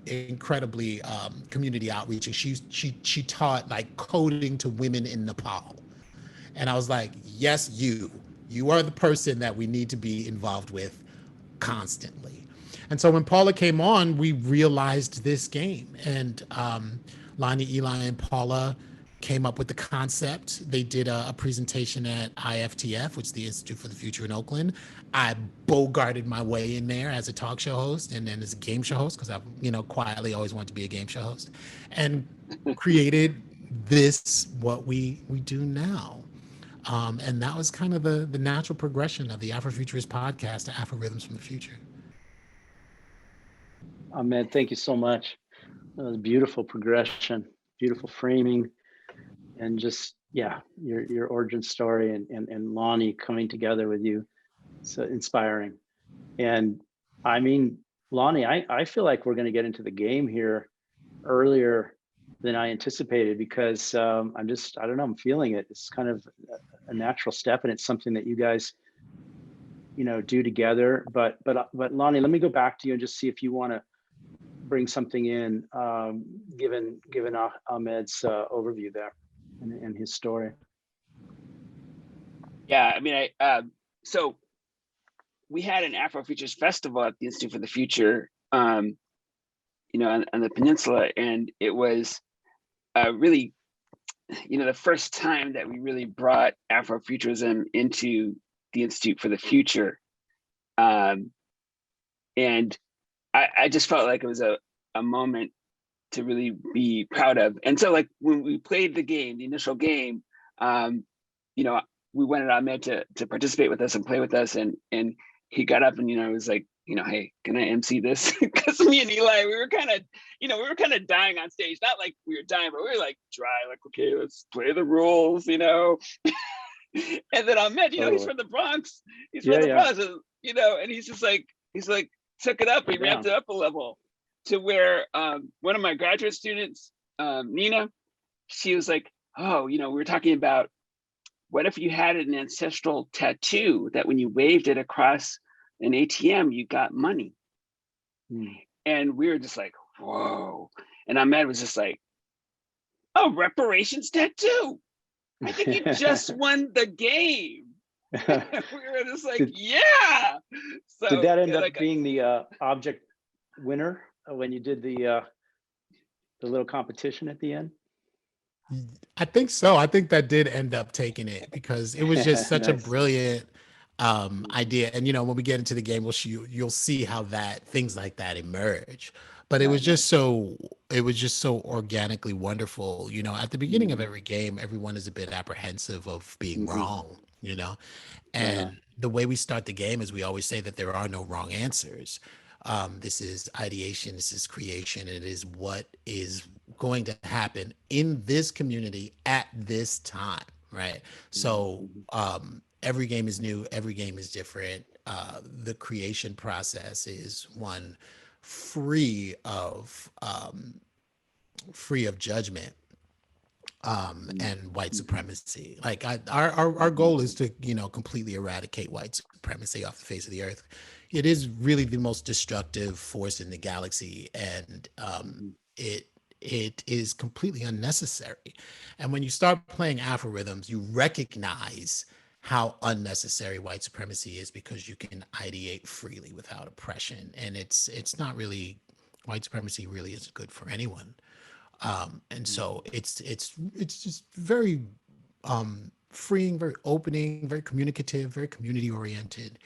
community outreach. And she taught like coding to women in Nepal. And I was like, yes, you are the person that we need to be involved with constantly. And so when Paula came on, we realized this game. And Lonnie, Eli, and Paula came up with the concept. They did a presentation at IFTF, which is the Institute for the Future in Oakland. I bogarted my way in there as a talk show host and then as a game show host, because I, quietly always wanted to be a game show host, and created this, what we do now. And that was kind of the natural progression of the Afrofuturist podcast to Afro Rhythms from the Future. Ahmed, thank you so much. That was beautiful progression, beautiful framing, and just, yeah, your origin story and Lonnie coming together with you. So inspiring. And I mean, Lonnie, I feel like we're going to get into the game here earlier than I anticipated, because I don't know, I'm feeling it. It's kind of a natural step, and it's something that you guys, do together. But Lonnie, let me go back to you and just see if you want to bring something in, given Ahmed's overview there and his story. Yeah, I mean, so we had an Afrofuturist festival at the Institute for the Future, on the peninsula, and it was really, the first time that we really brought Afrofuturism into the Institute for the Future, and I just felt like it was a moment to really be proud of. And so, like, when we played the game, the initial game, we wanted Ahmed to participate with us and play with us, and he got up and was like, hey, can I MC this? Because me and Eli, we were kind of dying on stage. Not like we were dying, but we were like dry, like, okay, let's play the rules, And then Ahmed, he's from the Bronx. He's from the Bronx, and he's just like, took it up. He ramped it up a level to where one of my graduate students, Nina, she was like, oh, we were talking about, what if you had an ancestral tattoo that when you waved it across an ATM, you got money? And we were just like, whoa. And Ahmed was just like, oh, reparations tattoo. I think you just won the game. We were just like, yeah. So, did that end up being the object winner when you did the little competition at the end? I think so. I think that did end up taking it, because it was just such Nice. a brilliant idea. And when we get into the game, you'll see how things like that emerge. But it was just so organically wonderful. At the beginning of every game, everyone is a bit apprehensive of being wrong, and the way we start the game is we always say that there are no wrong answers. This is ideation, this is creation, it is what is going to happen in this community at this time, right? So every game is new, every game is different. The creation process is one free of judgment and white supremacy. Like our goal is to completely eradicate white supremacy off the face of the earth. it is really the most destructive force in the galaxy, and Mhm. it is completely unnecessary. And when you start playing Afro rhythms, you recognize how unnecessary white supremacy is, because you can ideate freely without oppression, and it's not really, white supremacy really isn't good for anyone. And Mhm. so it's just very freeing, very opening, very communicative, very community oriented,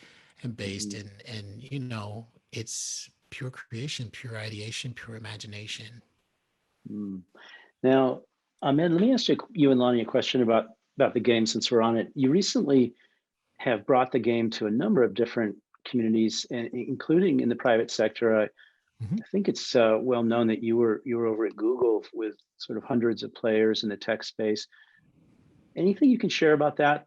and based Mhm. in you know, it's pure creation, pure ideation, pure imagination. Mm. Now, Ahmed, let me ask you and Lonnie a question about the game since we're on it. You recently have brought the game to a number of different communities, and including in the private sector. Mhm. I think it's well known that you were over at Google with sort of hundreds of players in the tech space. Anything you can share about that?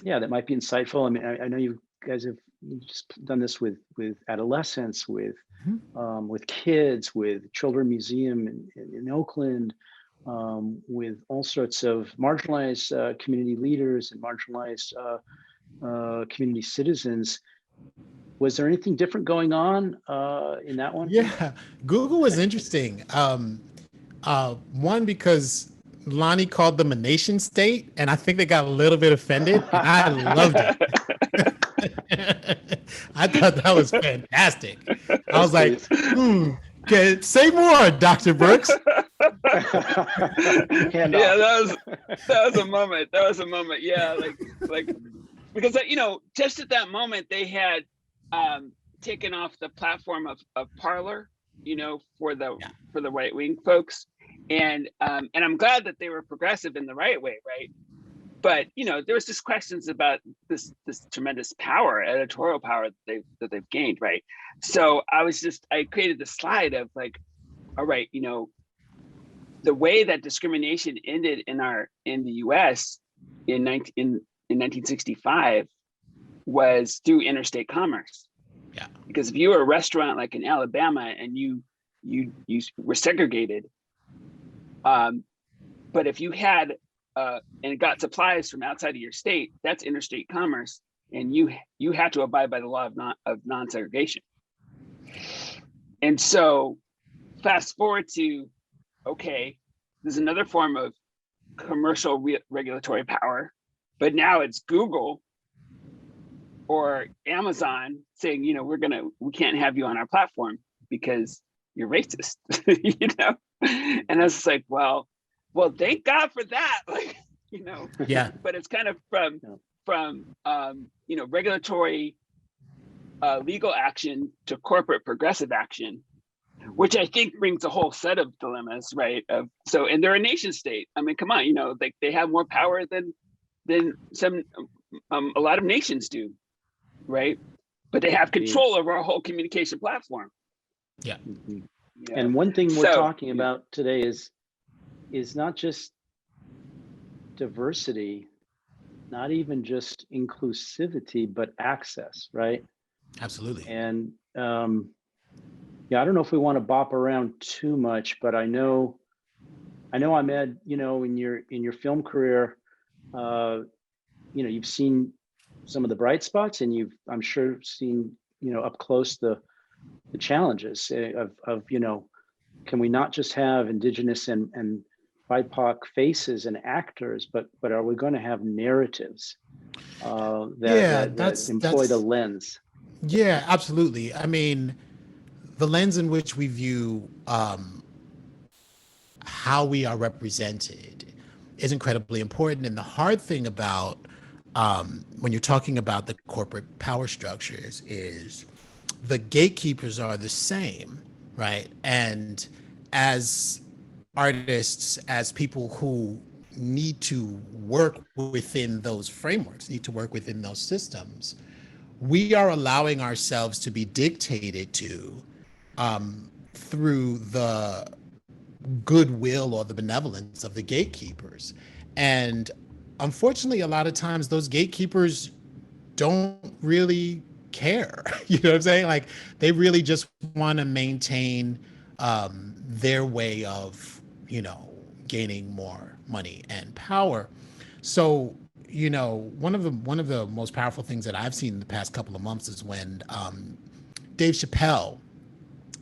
Yeah, that might be insightful. I mean, I know you guys have just done this with adolescents, Mhm. with kids, with Children Museum in Oakland, with all sorts of marginalized community leaders and marginalized community citizens. Was there anything different going on in that one? Yeah, Google was interesting. One, because Lonnie called them a nation state, and I think they got a little bit offended, and I loved it. I thought that was fantastic. I Yes, was like, please. okay, say more, Dr. Brooks. Hand Yeah, off. that was a moment. That was a moment. Yeah, like because just at that moment they had taken off the platform of Parler, for the Yeah. right wing folks, and I'm glad that they were progressive in the right way, right? But there was just questions about this tremendous power, editorial power that they've gained, right? So I created the slide of like, all right, the way that discrimination ended in the U.S. in 1965 was through interstate commerce. Yeah. Because if you were a restaurant like in Alabama and you were segregated, but if you had and got supplies from outside of your state, that's interstate commerce, and you had to abide by the law of non-segregation. And so, fast forward to, okay, there's another form of commercial regulatory power, but now it's Google or Amazon saying, we can't have you on our platform because you're racist, And I was like, well, thank God for that, Yeah. But it's kind of Yeah. from regulatory legal action to corporate progressive action, which I think brings a whole set of dilemmas, right? And they're a nation state. I mean, come on, like they have more power than some a lot of nations do, right? But they have control over our whole communication platform. Yeah. Mhm. Yeah. And one thing we're So, talking about today is not just diversity, not even just inclusivity, but access, right? Absolutely. And yeah, I don't know if we want to bop around too much, but I know Ahmed, in your film career, uh, you've seen some of the bright spots, and I'm sure, seen, up close the challenges of can we not just have indigenous and BIPOC faces and actors, but are we going to have narratives that Yeah, that employ the lens? yeah, absolutely. I mean, the lens in which we view how we are represented is incredibly important. And the hard thing about when you're talking about the corporate power structures is the gatekeepers are the same, right? And as artists, as people who need to work within those frameworks, need to work within those systems, we are allowing ourselves to be dictated to through the goodwill or the benevolence of the gatekeepers. And unfortunately, a lot of times those gatekeepers don't really care. You know what I'm saying? Like they really just want to maintain their way of, gaining more money and power. So, you know, one of the most powerful things that I've seen in the past couple of months is when Dave Chappelle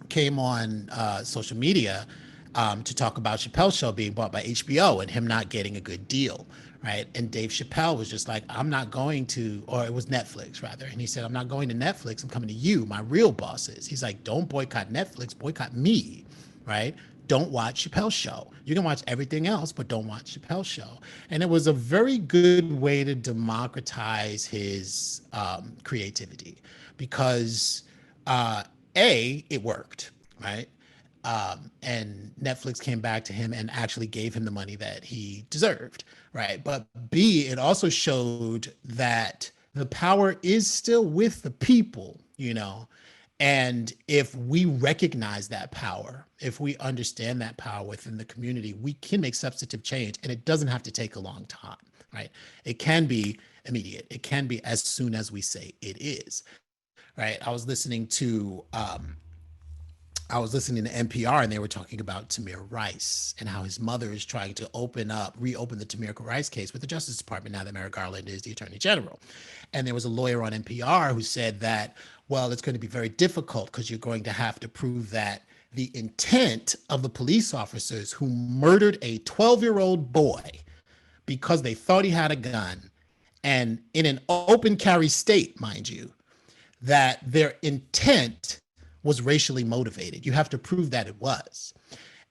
came on social media to talk about Chappelle's show being bought by HBO and him not getting a good deal, right? And Dave Chappelle was just like, I'm not going to, or it was Netflix rather, and he said, I'm not going to Netflix, I'm coming to you, my real bosses. He's like, don't boycott Netflix, boycott me, right? Don't watch Chappelle's show. You can watch everything else, but don't watch Chappelle's show. And it was a very good way to democratize his creativity because it worked, right? And Netflix came back to him and actually gave him the money that he deserved, right? But B, it also showed that the power is still with the people, you know. And if we recognize that power, if we understand that power within the community, we can make substantive change, and it doesn't have to take a long time, right? It can be immediate. It can be as soon as we say it is, right? I was listening to NPR, and they were talking about Tamir Rice and how his mother is trying to reopen the Tamir Rice case with the Justice Department now that Merrick Garland is the Attorney General. And there was a lawyer on NPR who said that, well, it's going to be very difficult because you're going to have to prove that the intent of the police officers who murdered a 12-year-old boy because they thought he had a gun, and in an open carry state, mind you, that their intent was racially motivated. You have to prove that it was.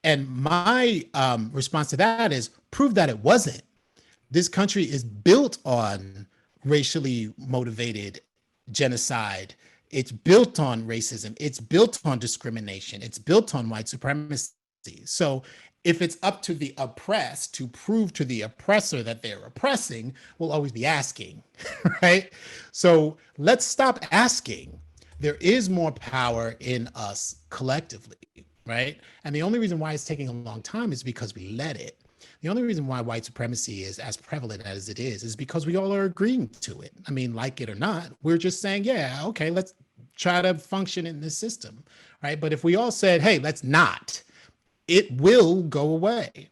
And my response to that is prove that it wasn't. This country is built on racially motivated genocide. It's built on racism. It's built on discrimination. It's built on white supremacy. So if it's up to the oppressed to prove to the oppressor that they're oppressing, we'll always be asking, right? So let's stop asking. There is more power in us collectively, right? And the only reason why it's taking a long time is because we let it. The only reason why white supremacy is as prevalent as it is because we all are agreeing to it. I mean, like it or not, we're just saying, yeah, okay, let's try to function in this system, right? But if we all said, hey, let's not, it will go away.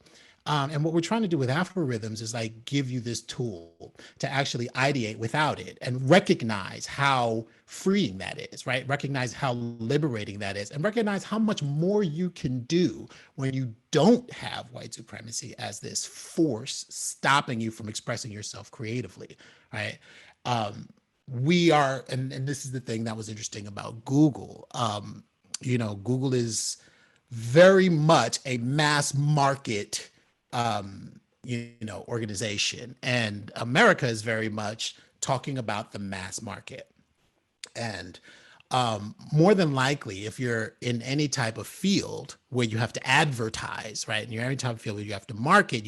And what we're trying to do with Afro-rhythms is like give you this tool to actually ideate without it and recognize how freeing that is, right? Recognize how liberating that is and recognize how much more you can do when you don't have white supremacy as this force stopping you from expressing yourself creatively, right? We are, and this is the thing that was interesting about Google. You know, Google is very much a mass market organization, and America is very much talking about the mass market. And more than likely, if you're in any type of field where you have to advertise, right, and you're in any type of field where you have to market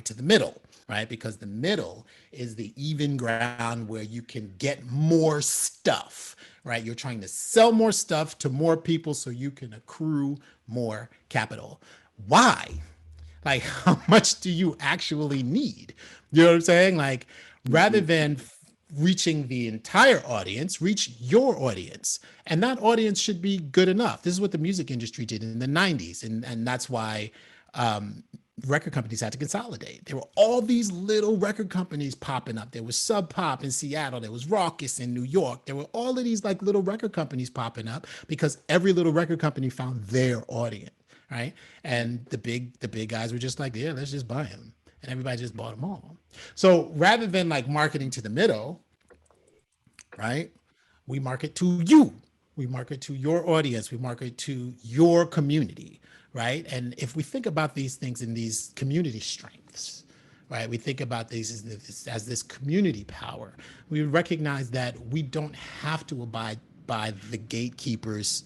to the middle, right, because the middle is the even ground where you can get more stuff, right? You're trying to sell more stuff to more people so you can accrue more capital. Why? Like, how much do you actually need? You know what I'm saying? Like, rather than reaching the entire audience, reach your audience. And that audience should be good enough. This is what the music industry did in the 90s. And that's why record companies had to consolidate. There were all these little record companies popping up. There was Sub Pop in Seattle. There was Rawkus in New York. There were all of these like little record companies popping up because every little record company found their audience. Right. And the big guys were just like, yeah, let's just buy them. And everybody just bought them all. So rather than like marketing to the middle, right, we market to you. We market to your audience. We market to your community. Right. And if we think about these things in these community strengths, right, we think about these as this community power. We recognize that we don't have to abide by the gatekeepers'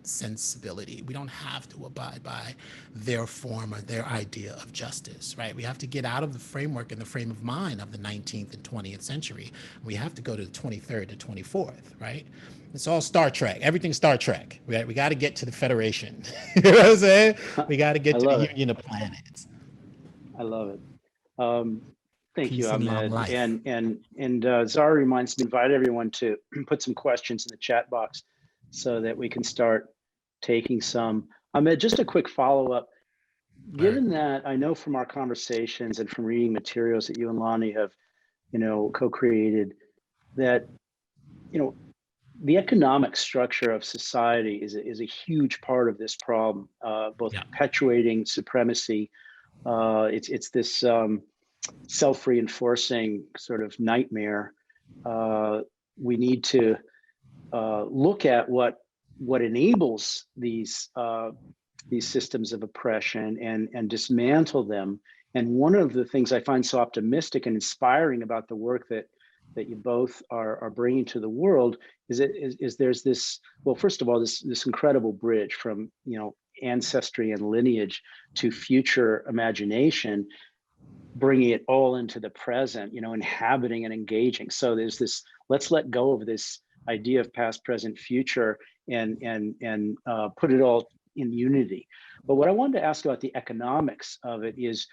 sensibility. We don't have to abide by their form or their idea of justice, right? We have to get out of the framework and the frame of mind of the 19th and 20th century. We have to go to the 23rd to 24th, right? It's all Star Trek. Everything's Star Trek, right? We got to get to the Federation. You know what I'm saying? We got to get to the Union of Planets. I love it. Thank Peace you, and long Ahmed. life. And Zara reminds me, invite everyone to put some questions in the chat box so that we can start taking some. Ahmed, just a quick follow-up. Given that I know from our conversations and from reading materials that you and Lonnie have co-created, that, the economic structure of society is a huge part of this problem, both Yeah. perpetuating supremacy. It's this self-reinforcing sort of nightmare. We need to look at what enables these systems of oppression and dismantle them. And one of the things I find so optimistic and inspiring about the work that you both are bringing to the world is there's this, well, first of all, this incredible bridge from ancestry and lineage to future imagination, bringing it all into the present, inhabiting and engaging. So there's this, let's let go of this idea of past, present, future, and put it all in unity. But what I wanted to ask about the economics of it is,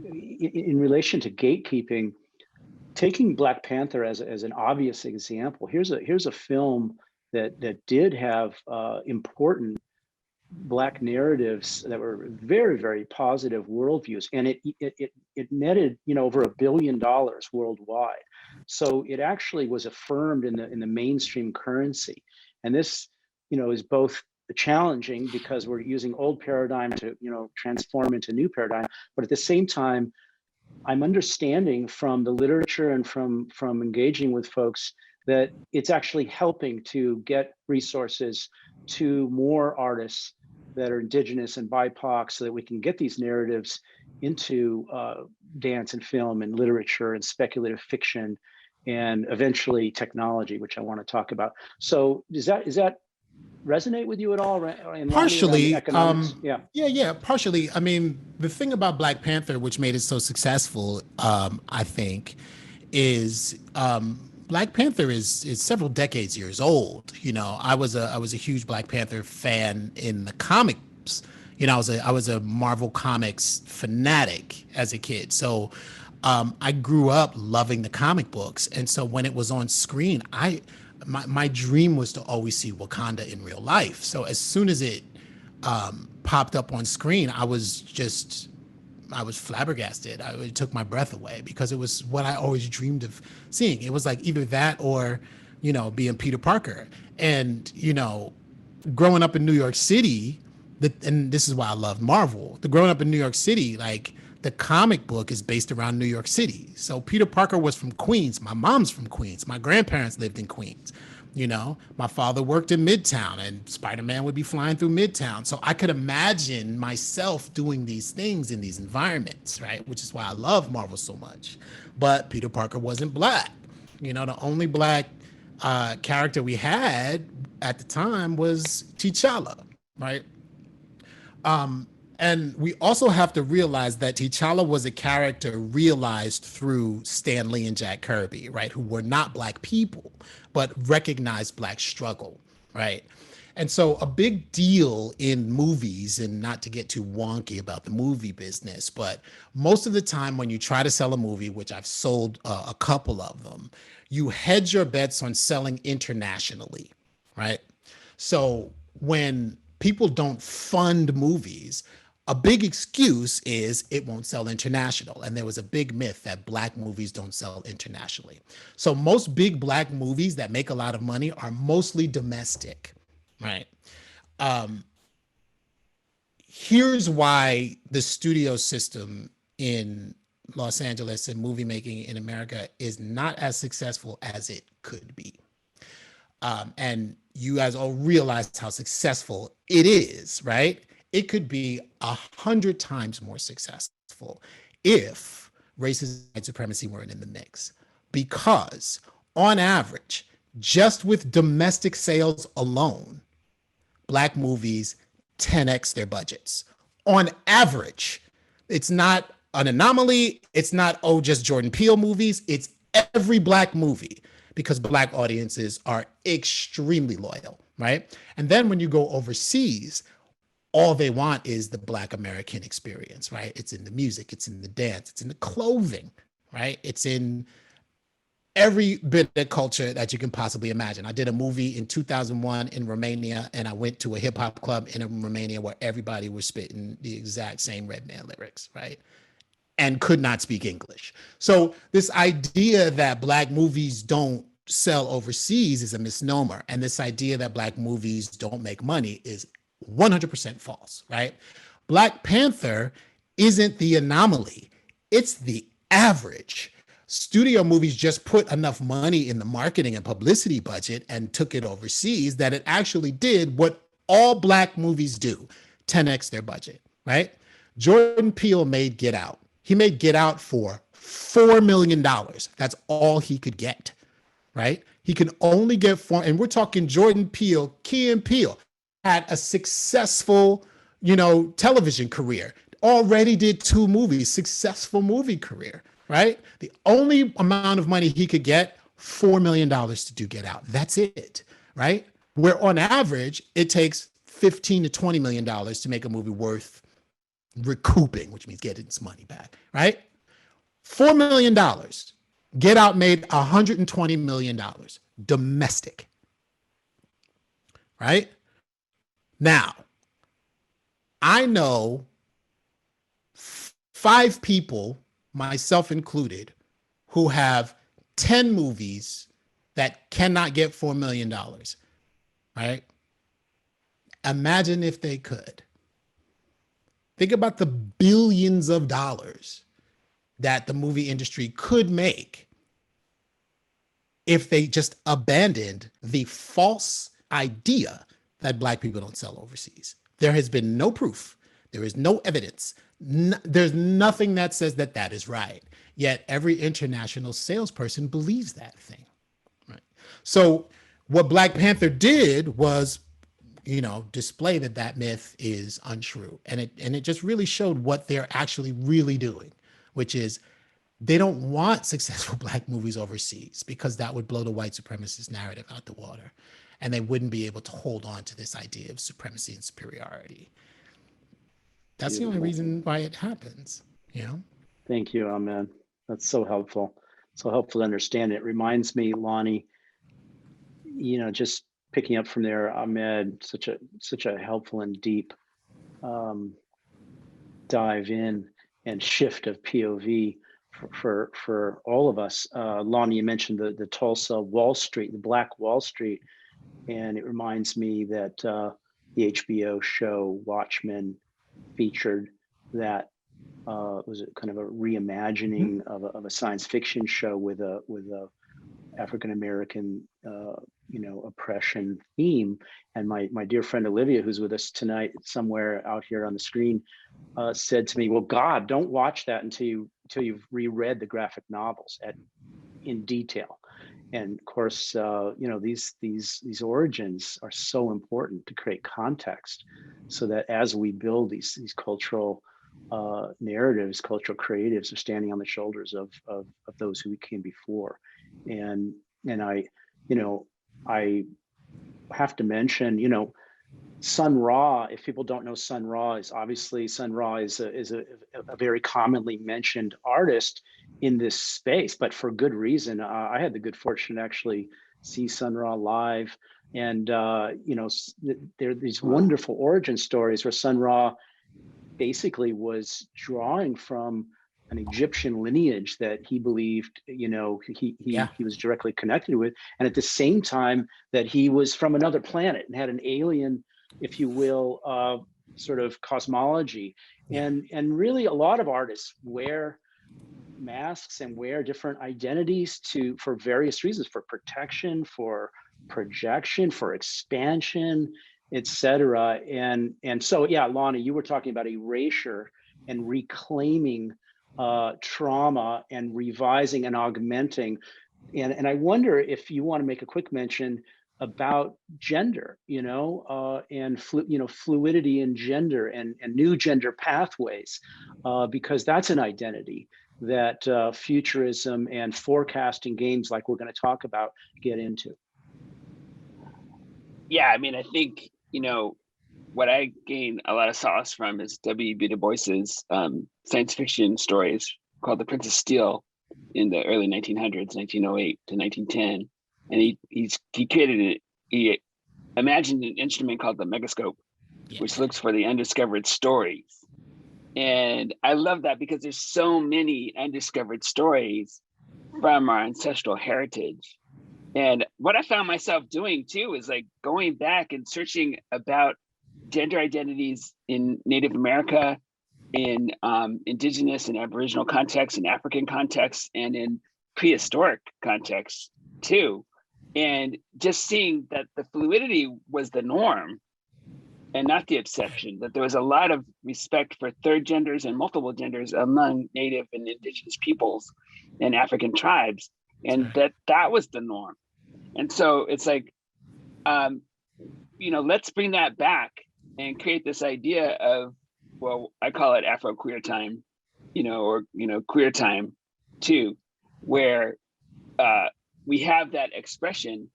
in relation to gatekeeping, taking Black Panther as an obvious example. Here's a film that did have important Black narratives that were very, very positive worldviews, and it netted over $1 billion worldwide. So it actually was affirmed in the mainstream currency, and this is both challenging because we're using old paradigm to transform into new paradigm, but at the same time, I'm understanding from the literature and from engaging with folks that it's actually helping to get resources to more artists that are indigenous and BIPOC, so that we can get these narratives into dance and film and literature and speculative fiction, and eventually technology, which I want to talk about. So does that resonate with you at all? Partially, Yeah. partially. I mean, the thing about Black Panther, which made it so successful, I think, is Black Panther is several decades years old. I was a huge Black Panther fan in the comics. I was a Marvel Comics fanatic as a kid. So I grew up loving the comic books, and so when it was on screen, my dream was to always see Wakanda in real life. So as soon as it popped up on screen, I was flabbergasted. It took my breath away because it was what I always dreamed of seeing. It was like either that or, being Peter Parker. And, growing up in New York City, and this is why I love Marvel, growing up in New York City, like the comic book is based around New York City. So Peter Parker was from Queens. My mom's from Queens. My grandparents lived in Queens. My father worked in Midtown, and Spider-Man would be flying through Midtown. So I could imagine myself doing these things in these environments, right? Which is why I love Marvel so much. But Peter Parker wasn't Black. The only Black character we had at the time was T'Challa, right? And we also have to realize that T'Challa was a character realized through Stan Lee and Jack Kirby, right? Who were not Black people, but recognized Black struggle, right? And so a big deal in movies, and not to get too wonky about the movie business, but most of the time when you try to sell a movie, which I've sold a couple of them, you hedge your bets on selling internationally, right? So when people don't fund movies, a big excuse is it won't sell international. And there was a big myth that Black movies don't sell internationally. So most big Black movies that make a lot of money are mostly domestic, right? Here's why the studio system in Los Angeles and movie making in America is not as successful as it could be. And you guys all realize how successful it is, right? It could be 100 times more successful if racism and white supremacy weren't in the mix. Because on average, just with domestic sales alone, Black movies 10x their budgets. On average, it's not an anomaly. It's not, just Jordan Peele movies. It's every Black movie, because Black audiences are extremely loyal, right? And then when you go overseas, all they want is the Black American experience, right? It's in the music, it's in the dance, it's in the clothing, right? It's in every bit of culture that you can possibly imagine. I did a movie in 2001 in Romania, and I went to a hip hop club in Romania where everybody was spitting the exact same Redman lyrics, right? and could not speak English. So this idea that Black movies don't sell overseas is a misnomer. And this idea that Black movies don't make money is 100% false, right? Black Panther isn't the anomaly, it's the average. Studio movies just put enough money in the marketing and publicity budget and took it overseas that it actually did what all Black movies do, 10x their budget, right? Jordan Peele made Get Out. He made Get Out for $4 million. That's all he could get, right? He can only get four, and we're talking Jordan Peele, Key and Peele, had a successful, television career. Already did 2 movies, successful movie career, right? The only amount of money he could get, $4 million to do Get Out. That's it, right? Where on average, it takes $15 to $20 million to make a movie worth recouping, which means getting its money back, right? $4 million. Get Out made $120 million domestic, right? Now, I know 5 people, myself included, who have 10 movies that cannot get $4 million, right? Imagine if they could. Think about the billions of dollars that the movie industry could make if they just abandoned the false idea that Black people don't sell overseas. There has been no proof. There is no evidence. There's nothing that says that that is right. Yet every international salesperson believes that thing. Right? So what Black Panther did was, display that myth is untrue. And it just really showed what they're actually really doing, which is they don't want successful Black movies overseas because that would blow the white supremacist narrative out the water. And they wouldn't be able to hold on to this idea of supremacy and superiority. That's the only reason why it happens, Thank you, Ahmed. That's so helpful. So helpful to understand. It reminds me, Lonnie, just picking up from there, Ahmed, such a helpful and deep dive in and shift of POV for all of us. Lonnie, you mentioned the Tulsa Wall Street, the Black Wall Street, and it reminds me that the HBO show Watchmen featured that. Was it kind of a reimagining of a science fiction show with a African American oppression theme? And my dear friend Olivia, who's with us tonight somewhere out here on the screen, said to me, "Well, God, don't watch that until you've reread the graphic novels in detail." And of course, these origins are so important to create context, so that as we build these cultural narratives, cultural creatives are standing on the shoulders of those who came before. And I have to mention, Sun Ra. If people don't know Sun Ra, Sun Ra is a very commonly mentioned artist in this space, but for good reason. I had the good fortune to actually see Sun Ra live, and there are these wonderful origin stories where Sun Ra basically was drawing from an Egyptian lineage that he believed, he was directly connected with, and at the same time that he was from another planet and had an alien, if you will, sort of cosmology. And really, a lot of artists wear masks and wear different identities for various reasons, for protection, for projection, for expansion, etc. And so, yeah, Lonnie, you were talking about erasure and reclaiming trauma and revising and augmenting. And I wonder if you want to make a quick mention about gender, and fluidity in gender and new gender pathways, because that's an identity that futurism and forecasting games like we're going to talk about get into. Yeah, I mean, I think, what I gain a lot of solace from is W.B. Du Bois's science fiction stories called The Prince of Steel in the early 1900s, 1908 to 1910. And he imagined an instrument called the megascope, which looks for the undiscovered stories. And I love that because there's so many undiscovered stories from our ancestral heritage. And what I found myself doing too is like going back and searching about gender identities in Native America, in indigenous and Aboriginal contexts, in African contexts, and in prehistoric contexts too. And just seeing that the fluidity was the norm and not the exception, that there was a lot of respect for third genders and multiple genders among Native and indigenous peoples and African tribes, and that was the norm. And so it's like, let's bring that back and create this idea of, well, I call it Afro queer time, or queer time too, where we have that expression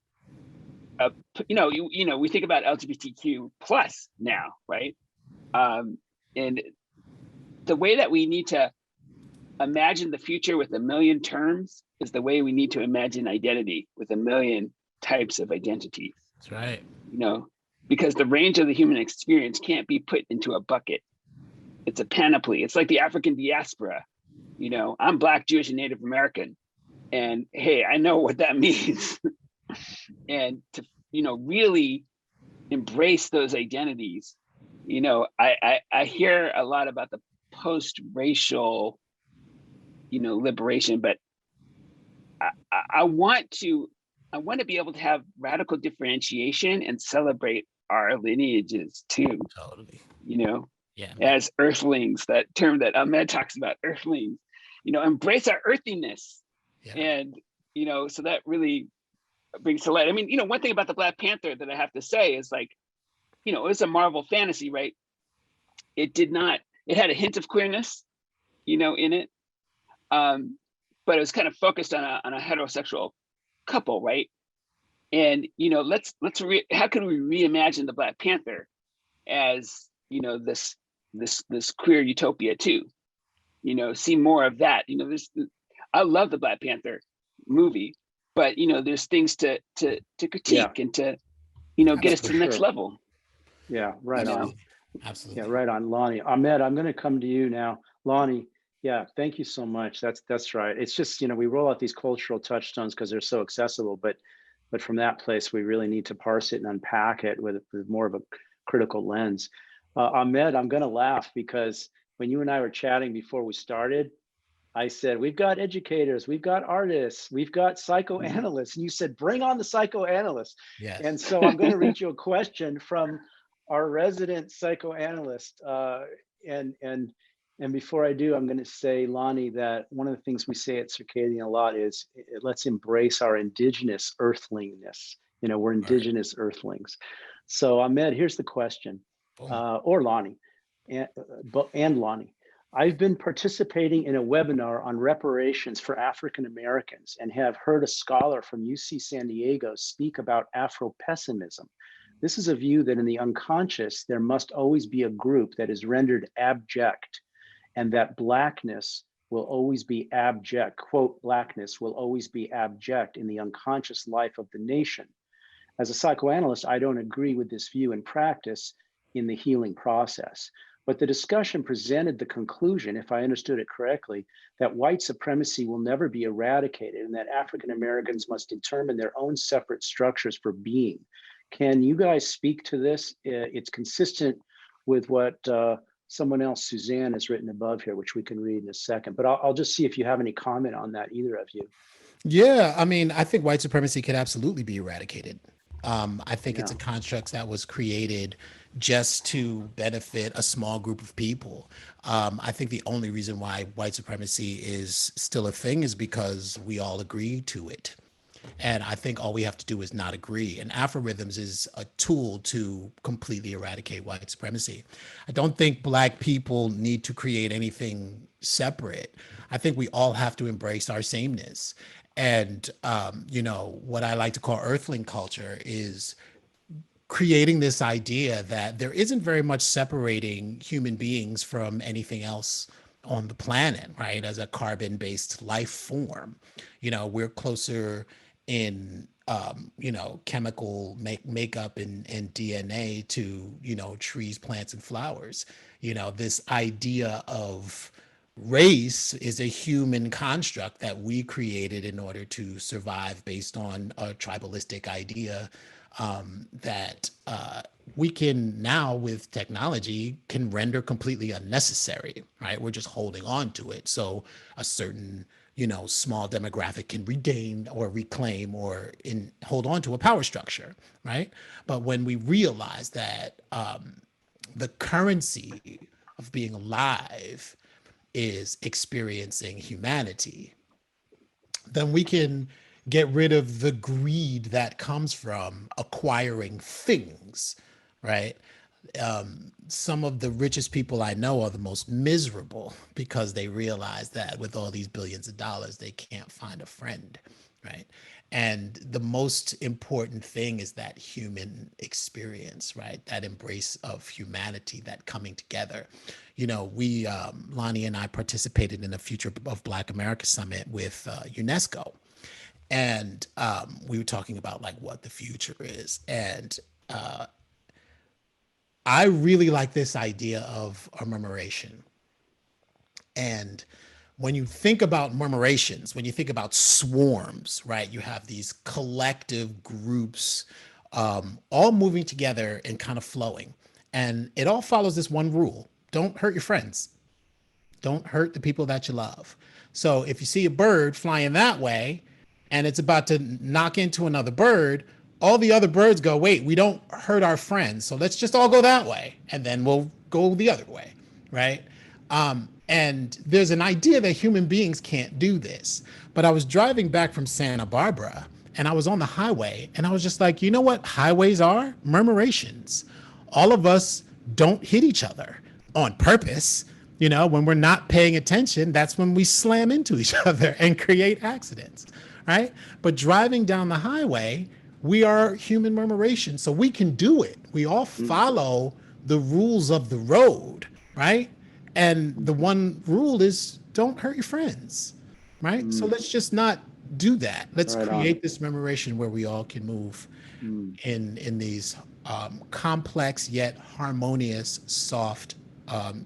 of, we think about LGBTQ plus now, right? And the way that we need to imagine the future with a million terms is the way we need to imagine identity with a million types of identities. That's right. Because the range of the human experience can't be put into a bucket. It's a panoply. It's like the African diaspora. I'm Black, Jewish, and Native American. And hey, I know what that means. And to, really embrace those identities. I hear a lot about the post-racial, liberation, but I want to be able to have radical differentiation and celebrate our lineages too. Totally. Yeah. As earthlings, that term that Ahmed talks about, earthlings, embrace our earthiness. Yeah. And, so that really brings to light. I mean, one thing about the Black Panther that I have to say is like, it was a Marvel fantasy, right? It had a hint of queerness, in it. But it was kind of focused on a heterosexual couple, right? And how can we reimagine the Black Panther as this queer utopia too? See more of that. I love the Black Panther movie, but there's things to critique and to get us to the next level. Yeah, right on. Absolutely. Yeah, right on, Lonnie. Ahmed, I'm going to come to you now, Lonnie. Yeah, thank you so much. That's right. It's just, we roll out these cultural touchstones because they're so accessible, but from that place, we really need to parse it and unpack it with more of a critical lens. Ahmed, I'm going to laugh because when you and I were chatting before we started, I said, we've got educators, we've got artists, we've got psychoanalysts. And you said, bring on the psychoanalysts. Yes. And so I'm going to read you a question from our resident psychoanalyst. And before I do, I'm going to say, Lonnie, that one of the things we say at Circadian a lot is let's embrace our indigenous earthlingness. We're indigenous earthlings. So Ahmed, here's the question, or Lonnie, and Lonnie. I've been participating in a webinar on reparations for African Americans and have heard a scholar from UC San Diego speak about Afro-pessimism. This is a view that in the unconscious, there must always be a group that is rendered abject, and that Blackness will always be abject, quote, Blackness will always be abject in the unconscious life of the nation. As a psychoanalyst, I don't agree with this view in practice in the healing process. But the discussion presented the conclusion, if I understood it correctly, that white supremacy will never be eradicated and that African Americans must determine their own separate structures for being. Can you guys speak to this? It's consistent with what someone else, Suzanne, has written above here, which we can read in a second. But I'll just see if you have any comment on that, either of you. Yeah, I mean, I think white supremacy could absolutely be eradicated. I think it's a construct that was created just to benefit a small group of people. I think the only reason why white supremacy is still a thing is because we all agree to it. And I think all we have to do is not agree. And Afrorhythms is a tool to completely eradicate white supremacy. I don't think Black people need to create anything separate. I think we all have to embrace our sameness. And, what I like to call earthling culture is creating this idea that there isn't very much separating human beings from anything else on the planet, right? As a carbon-based life form, we're closer in chemical makeup and DNA to, trees, plants, and flowers. This idea of race is a human construct that we created in order to survive based on a tribalistic idea that we can now with technology can render completely unnecessary, right? We're just holding on to it. So a certain, small demographic can regain or reclaim or hold on to a power structure, right? But when we realize that the currency of being alive is experiencing humanity, then we can get rid of the greed that comes from acquiring things, right? Some of the richest people I know are the most miserable because they realize that with all these billions of dollars, they can't find a friend, right? And the most important thing is that human experience, right? That embrace of humanity, that coming together. We, Lonnie and I participated in a Future of Black America Summit with UNESCO. And we were talking about like what the future is. And I really like this idea of a murmuration. And when you think about murmurations, when you think about swarms, right, you have these collective groups all moving together and kind of flowing. And it all follows this one rule: don't hurt your friends. Don't hurt the people that you love. So if you see a bird flying that way and it's about to knock into another bird, all the other birds go, wait, we don't hurt our friends. So let's just all go that way. And then we'll go the other way. Right. And there's an idea that human beings can't do this. But I was driving back from Santa Barbara and I was on the highway and I was just like, you know what highways are? Murmurations. All of us don't hit each other on purpose. When we're not paying attention, that's when we slam into each other and create accidents, right? But driving down the highway, we are human murmuration, so we can do it. We all follow the rules of the road, right? And the one rule is don't hurt your friends, right? So let's just not do that. Let's create this murmuration where we all can move in these complex yet harmonious, soft,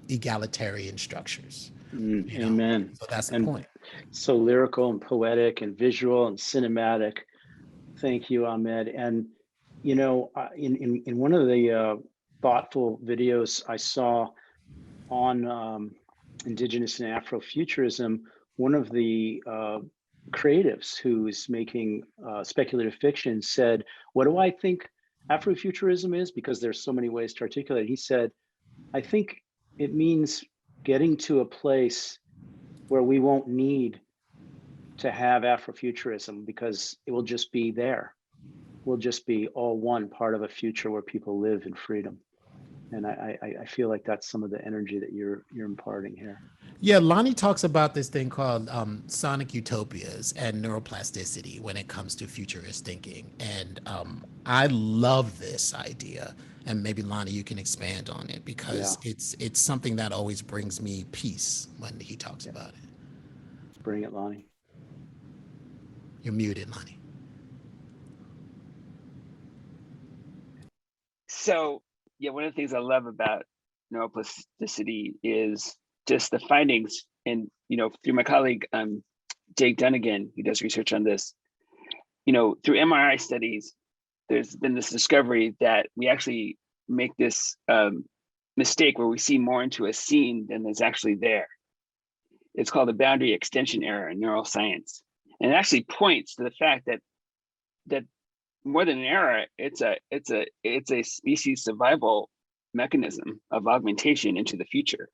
egalitarian structures. Amen. So that's the And point. so lyrical and poetic and visual and cinematic. Thank you, Ahmed. And in one of the thoughtful videos I saw on indigenous and Afrofuturism, one of the creatives who's making speculative fiction said, "What do I think Afrofuturism is?" Because there's so many ways to articulate it. He said, "I think it means getting to a place where we won't need to have Afrofuturism because it will just be there. We'll just be all one part of a future where people live in freedom." And I feel like that's some of the energy that you're imparting here. Yeah, Lonnie talks about this thing called sonic utopias and neuroplasticity when it comes to futurist thinking. And I love this idea. And maybe Lonnie, you can expand on it because it's something that always brings me peace when he talks about it. Bring it, Lonnie. You're muted, Lonnie. So, yeah, one of the things I love about neuroplasticity is just the findings, and through my colleague Jake Dunnigan, who does research on this, through MRI studies, there's been this discovery that we actually make this mistake where we see more into a scene than is actually there. It's called the boundary extension error in neuroscience, and it actually points to the fact that more than an error, it's a species survival mechanism of augmentation into the future,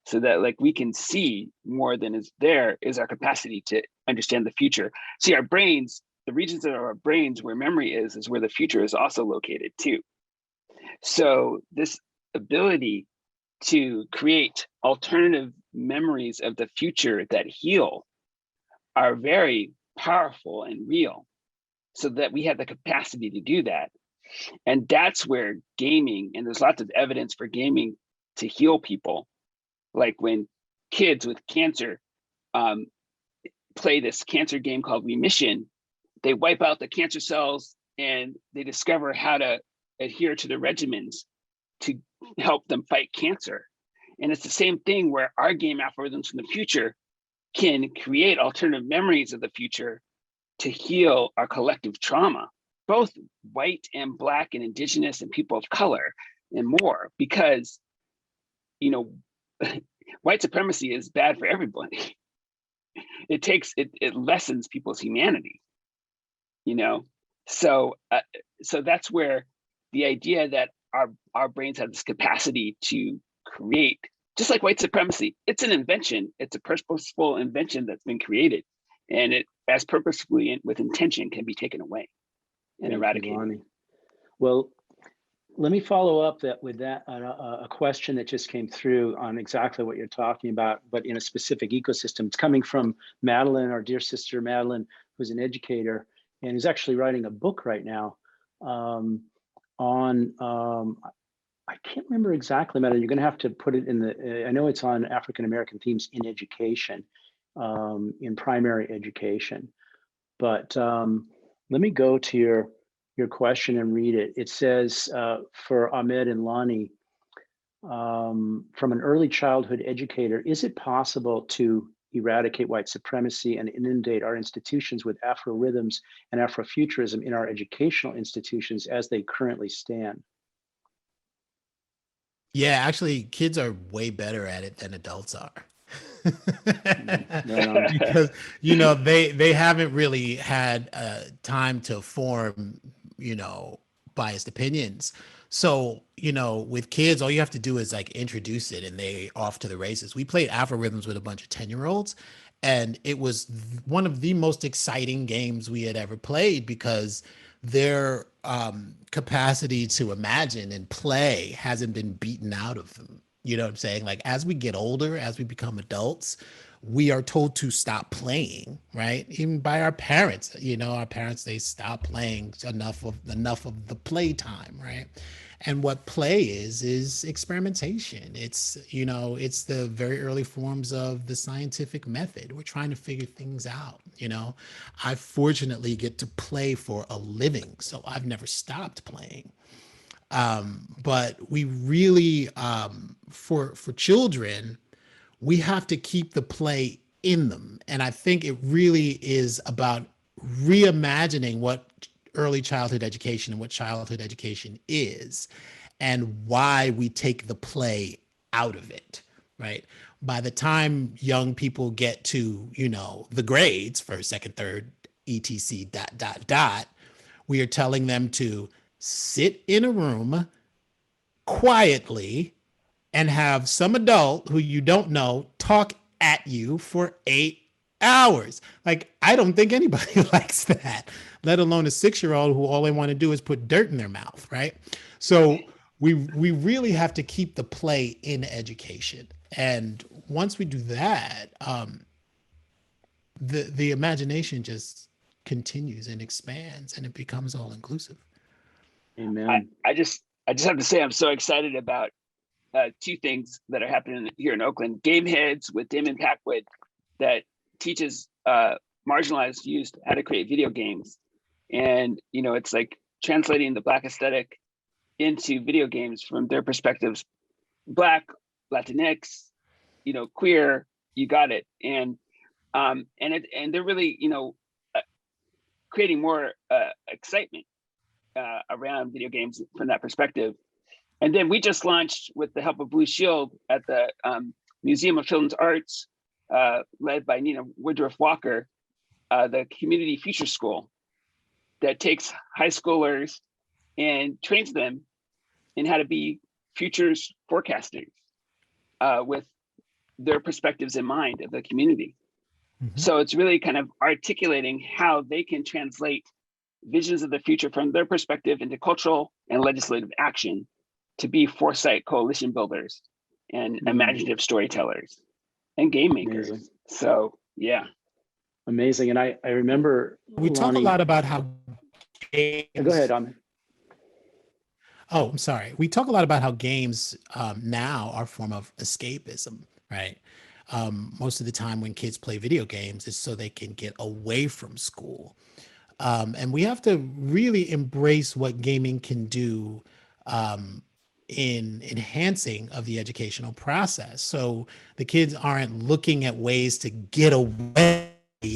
so that like we can see more than is there is our capacity to understand the future. See, our brains, the regions of our brains where memory is where the future is also located too. So this ability to create alternative memories of the future that heal are very powerful and real, so that we have the capacity to do that. And that's where gaming, and there's lots of evidence for gaming to heal people. Like when kids with cancer play this cancer game called Remission, they wipe out the cancer cells and they discover how to adhere to the regimens to help them fight cancer. And it's the same thing where our game algorithms from the future can create alternative memories of the future to heal our collective trauma, both white and Black and indigenous and people of color and more, because, you know, white supremacy is bad for everybody. It lessens people's humanity, you know? So that's where the idea that our brains have this capacity to create, just like white supremacy, it's an invention. It's a purposeful invention that's been created, and it, as purposefully and with intention, can be taken away and eradicated. Well, let me follow up with that a question that just came through on exactly what you're talking about, but in a specific ecosystem. It's coming from Madeline, our dear sister Madeline, who's an educator and who's actually writing a book right now on I can't remember exactly, Madeline. You're going to have to put it in the. I know it's on African American themes in education, in primary education. But let me go to your question and read it. It says for Ahmed and Lani, from an early childhood educator, is it possible to eradicate white supremacy and inundate our institutions with Afro rhythms and Afrofuturism in our educational institutions as they currently stand? Yeah, actually, kids are way better at it than adults are. Because, you know, they haven't really had time to form, you know, biased opinions. So, you know, with kids, all you have to do is like introduce it and they off to the races. We played Afro Rhythms with a bunch of 10-year-olds, and it was one of the most exciting games we had ever played because their capacity to imagine and play hasn't been beaten out of them. You know what I'm saying? Like, as we get older, as we become adults, we are told to stop playing, right? Even by our parents. You know, our parents, they stop playing enough of the playtime, right? And what play is experimentation. It's, you know, it's the very early forms of the scientific method. We're trying to figure things out, you know. I fortunately get to play for a living, so I've never stopped playing. But we really, for children, we have to keep the play in them. And I think it really is about reimagining what early childhood education and what childhood education is and why we take the play out of it, right? By the time young people get to, you know, the grades, first, second, third, etc, dot, dot, dot, we are telling them to sit in a room quietly and have some adult who you don't know talk at you for 8 hours. Like, I don't think anybody likes that, let alone a 6-year-old who all they want to do is put dirt in their mouth, right? So we really have to keep the play in education. And once we do that, the imagination just continues and expands and it becomes all inclusive. Amen. I just have to say I'm so excited about two things that are happening here in Oakland. Game Heads with Damon Packwood that teaches marginalized youth how to create video games. And, you know, it's like translating the Black aesthetic into video games from their perspectives, Black, Latinx, you know, queer, you got it. And they're really, you know, creating more excitement around video games from that perspective. And then we just launched, with the help of Blue Shield, at the Museum of Children's Arts, led by Nina Woodruff Walker, the Community Future School that takes high schoolers and trains them in how to be futures forecasters with their perspectives in mind of the community. Mm-hmm. So it's really kind of articulating how they can translate visions of the future from their perspective into cultural and legislative action to be foresight coalition builders and imaginative storytellers and game makers. Amazing. So, yeah. Amazing. And I remember we talk a lot about how games... Go ahead, Ahmed. Oh, I'm sorry. We talk a lot about how games now are a form of escapism, right? Most of the time when kids play video games, it's so they can get away from school. And we have to really embrace what gaming can do in enhancing of the educational process. So the kids aren't looking at ways to get away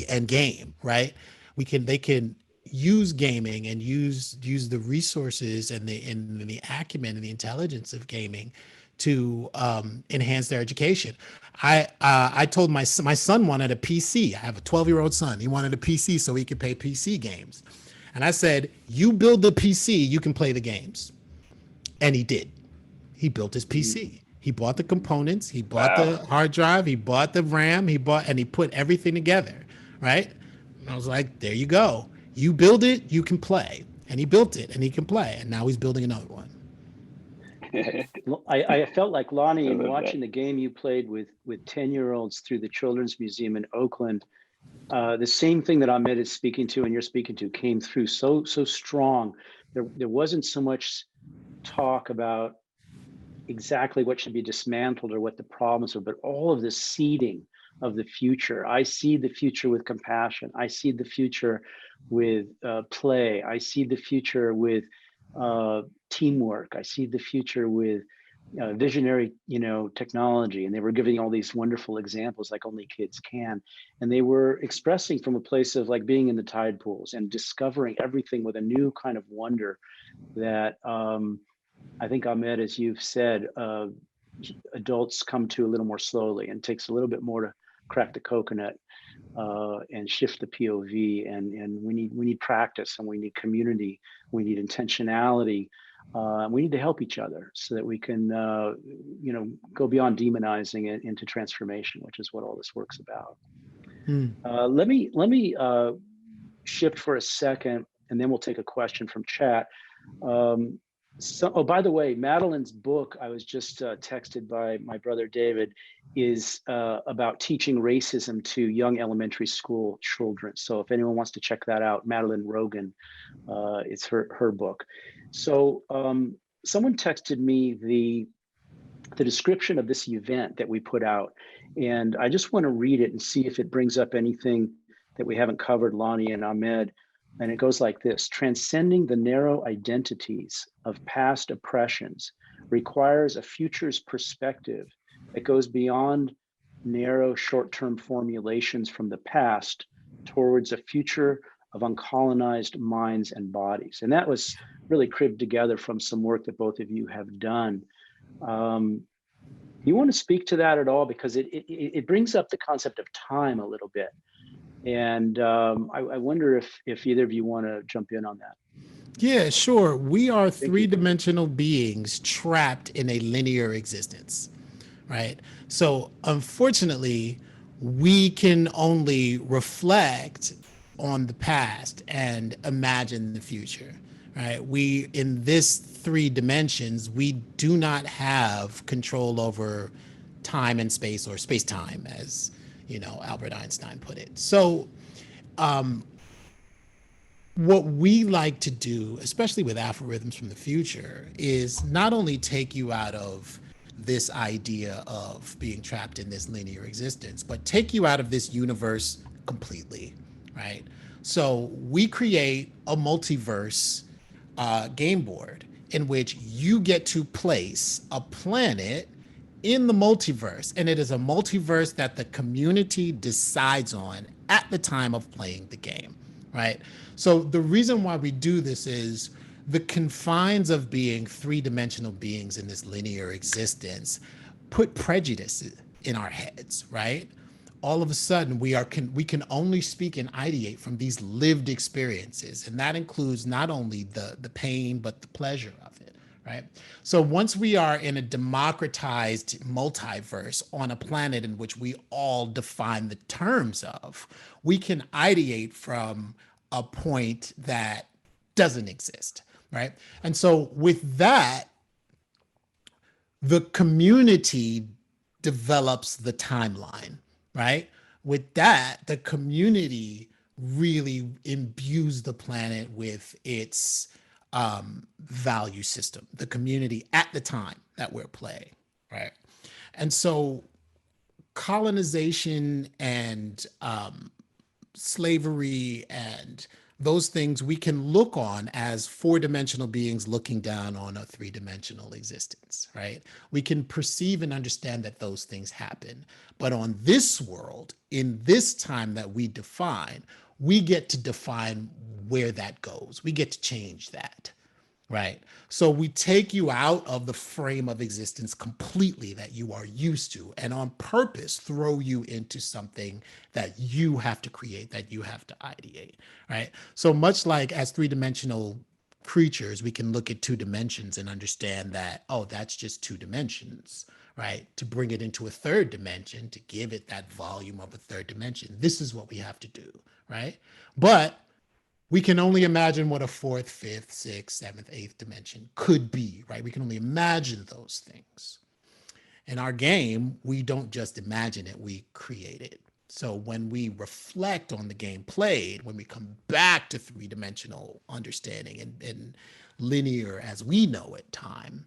and game, right? They can use gaming and use the resources and the acumen and the intelligence of gaming to enhance their education. I told my son wanted a PC. I have a 12-year-old son. He wanted a PC so he could play PC games. And I said, you build the PC, you can play the games. And he did. He built his PC. He bought the components, he bought Wow. the hard drive, he bought the RAM, and he put everything together, right? And I was like, there you go. You build it, you can play. And he built it and he can play. And now he's building another one. I felt like, Lonnie, I in love watching that. the game you played with 10-year-olds through the Children's Museum in Oakland, the same thing that Ahmed is speaking to and you're speaking to came through so strong. There wasn't so much talk about exactly what should be dismantled or what the problems are, but all of the seeding of the future. I see the future with compassion. I see the future with play. I see the future with teamwork. I see the future with visionary, technology. And they were giving all these wonderful examples like only kids can. And they were expressing from a place of like being in the tide pools and discovering everything with a new kind of wonder that I think, Ahmed, as you've said, adults come to a little more slowly, and it takes a little bit more to crack the coconut and shift the POV. And we need practice, and we need community, we need intentionality. We need to help each other so that we can, go beyond demonizing it into transformation, which is what all this work's about. Let me shift for a second, and then we'll take a question from chat. Oh, by the way, Madeline's book, I was just texted by my brother David, is about teaching racism to young elementary school children. So if anyone wants to check that out, Madeline Rogan, it's her book. So someone texted me the description of this event that we put out, and I just want to read it and see if it brings up anything that we haven't covered, Lonnie and Ahmed. And it goes like this: transcending the narrow identities of past oppressions requires a future's perspective that goes beyond narrow short-term formulations from the past towards a future of uncolonized minds and bodies. And that was really cribbed together from some work that both of you have done. You want to speak to that at all? Because it brings up the concept of time a little bit. And I wonder if either of you want to jump in on that. Yeah, sure. We are Thank you. three-dimensional beings trapped in a linear existence, right? So unfortunately, we can only reflect on the past and imagine the future, right? We, in this three dimensions, we do not have control over time and space, or space-time, as Albert Einstein put it. So what we like to do, especially with Aphorisms from the Future, is not only take you out of this idea of being trapped in this linear existence, but take you out of this universe completely, right? So we create a multiverse game board in which you get to place a planet in the multiverse, and it is a multiverse that the community decides on at the time of playing the game, right? So the reason why we do this is the confines of being three-dimensional beings in this linear existence put prejudice in our heads, right? All of a sudden we can only speak and ideate from these lived experiences, and that includes not only the pain but the pleasure of it, right? So once we are in a democratized multiverse on a planet in which we all define the terms of, we can ideate from a point that doesn't exist, right? And so with that, the community develops the timeline, right? With that, the community really imbues the planet with its value system, the community at the time that we're playing, right? And so colonization and slavery and those things we can look on as four-dimensional beings looking down on a three-dimensional existence, right? We can perceive and understand that those things happen. But on this world, in this time that we define, we get to define where that goes. We get to change that. Right. So we take you out of the frame of existence completely that you are used to, and on purpose throw you into something that you have to create, that you have to ideate. Right. So much like as three-dimensional creatures, we can look at two dimensions and understand that, oh, that's just two dimensions. Right. To bring it into a third dimension, to give it that volume of a third dimension, this is what we have to do. Right. But we can only imagine what a fourth, fifth, sixth, seventh, eighth dimension could be, right? We can only imagine those things. In our game, we don't just imagine it, we create it. So when we reflect on the game played, when we come back to three-dimensional understanding and linear as we know it time,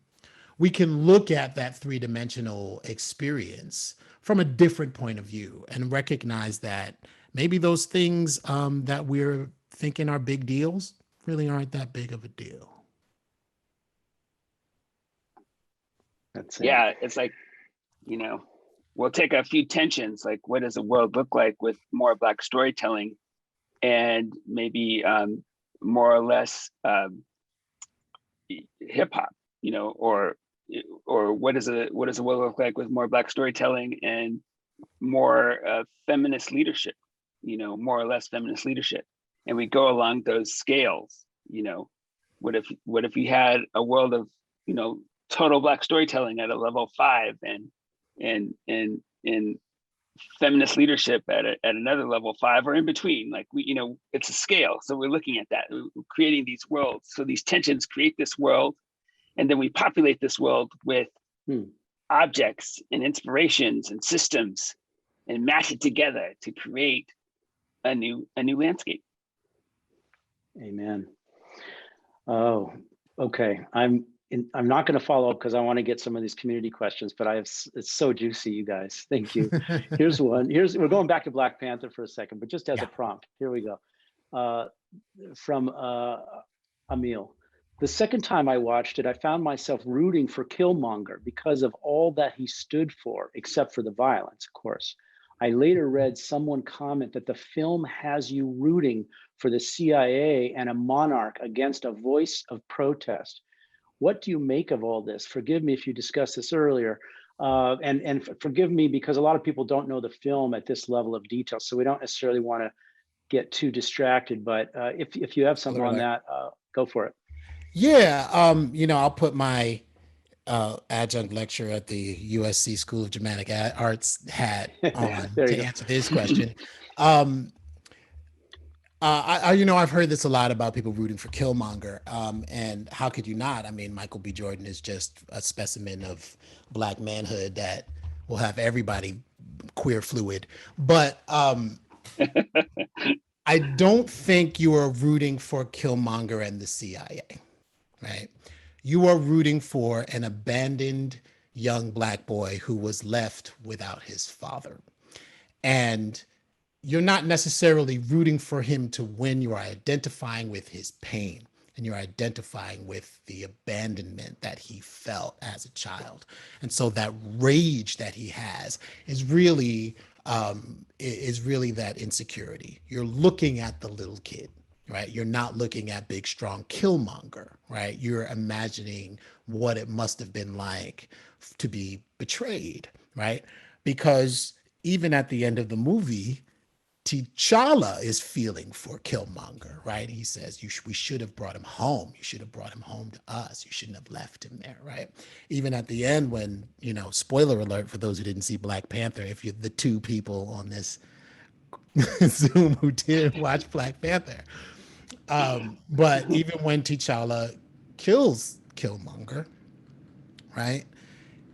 we can look at that three-dimensional experience from a different point of view and recognize that maybe those things that we're thinking are big deals really aren't that big of a deal. That's it. Yeah, it's like, we'll take a few tensions, like what does the world look like with more Black storytelling, and maybe more or less hip hop, or what does the world look like with more Black storytelling and more feminist leadership, more or less feminist leadership. And we go along those scales. What if you had a world of total Black storytelling at a level 5 and feminist leadership at another level 5, or in between? Like it's a scale. So we're looking at that, we're creating these worlds. So these tensions create this world, and then we populate this world with objects and inspirations and systems, and mash it together to create a new landscape. Amen. Oh, okay. I'm not going to follow up because I want to get some of these community questions, but it's so juicy, you guys. Thank you. Here's one. We're going back to Black Panther for a second, but just as a prompt, here we go. From Emil. The second time I watched it, I found myself rooting for Killmonger because of all that he stood for, except for the violence, of course. I later read someone comment that the film has you rooting for the CIA and a monarch against a voice of protest. What do you make of all this? Forgive me if you discussed this earlier, and forgive me because a lot of people don't know the film at this level of detail, so we don't necessarily want to get too distracted. But if you have something on that, go for it. Yeah, I'll put my adjunct lecturer at the USC School of Dramatic Arts hat on to answer this question. I've heard this a lot about people rooting for Killmonger, and how could you not? I mean, Michael B. Jordan is just a specimen of Black manhood that will have everybody queer fluid. But I don't think you are rooting for Killmonger and the CIA, right? You are rooting for an abandoned young Black boy who was left without his father. And you're not necessarily rooting for him to win. You are identifying with his pain, and you're identifying with the abandonment that he felt as a child. And so that rage that he has is really that insecurity. You're looking at the little kid, right? You're not looking at big, strong Killmonger, right? You're imagining what it must have been like to be betrayed, right? Because even at the end of the movie, T'Challa is feeling for Killmonger, right? He says, we should have brought him home. You should have brought him home to us. You shouldn't have left him there, right? Even at the end when, spoiler alert for those who didn't see Black Panther, if you're the two people on this Zoom who didn't watch Black Panther. But even when T'Challa kills Killmonger, right?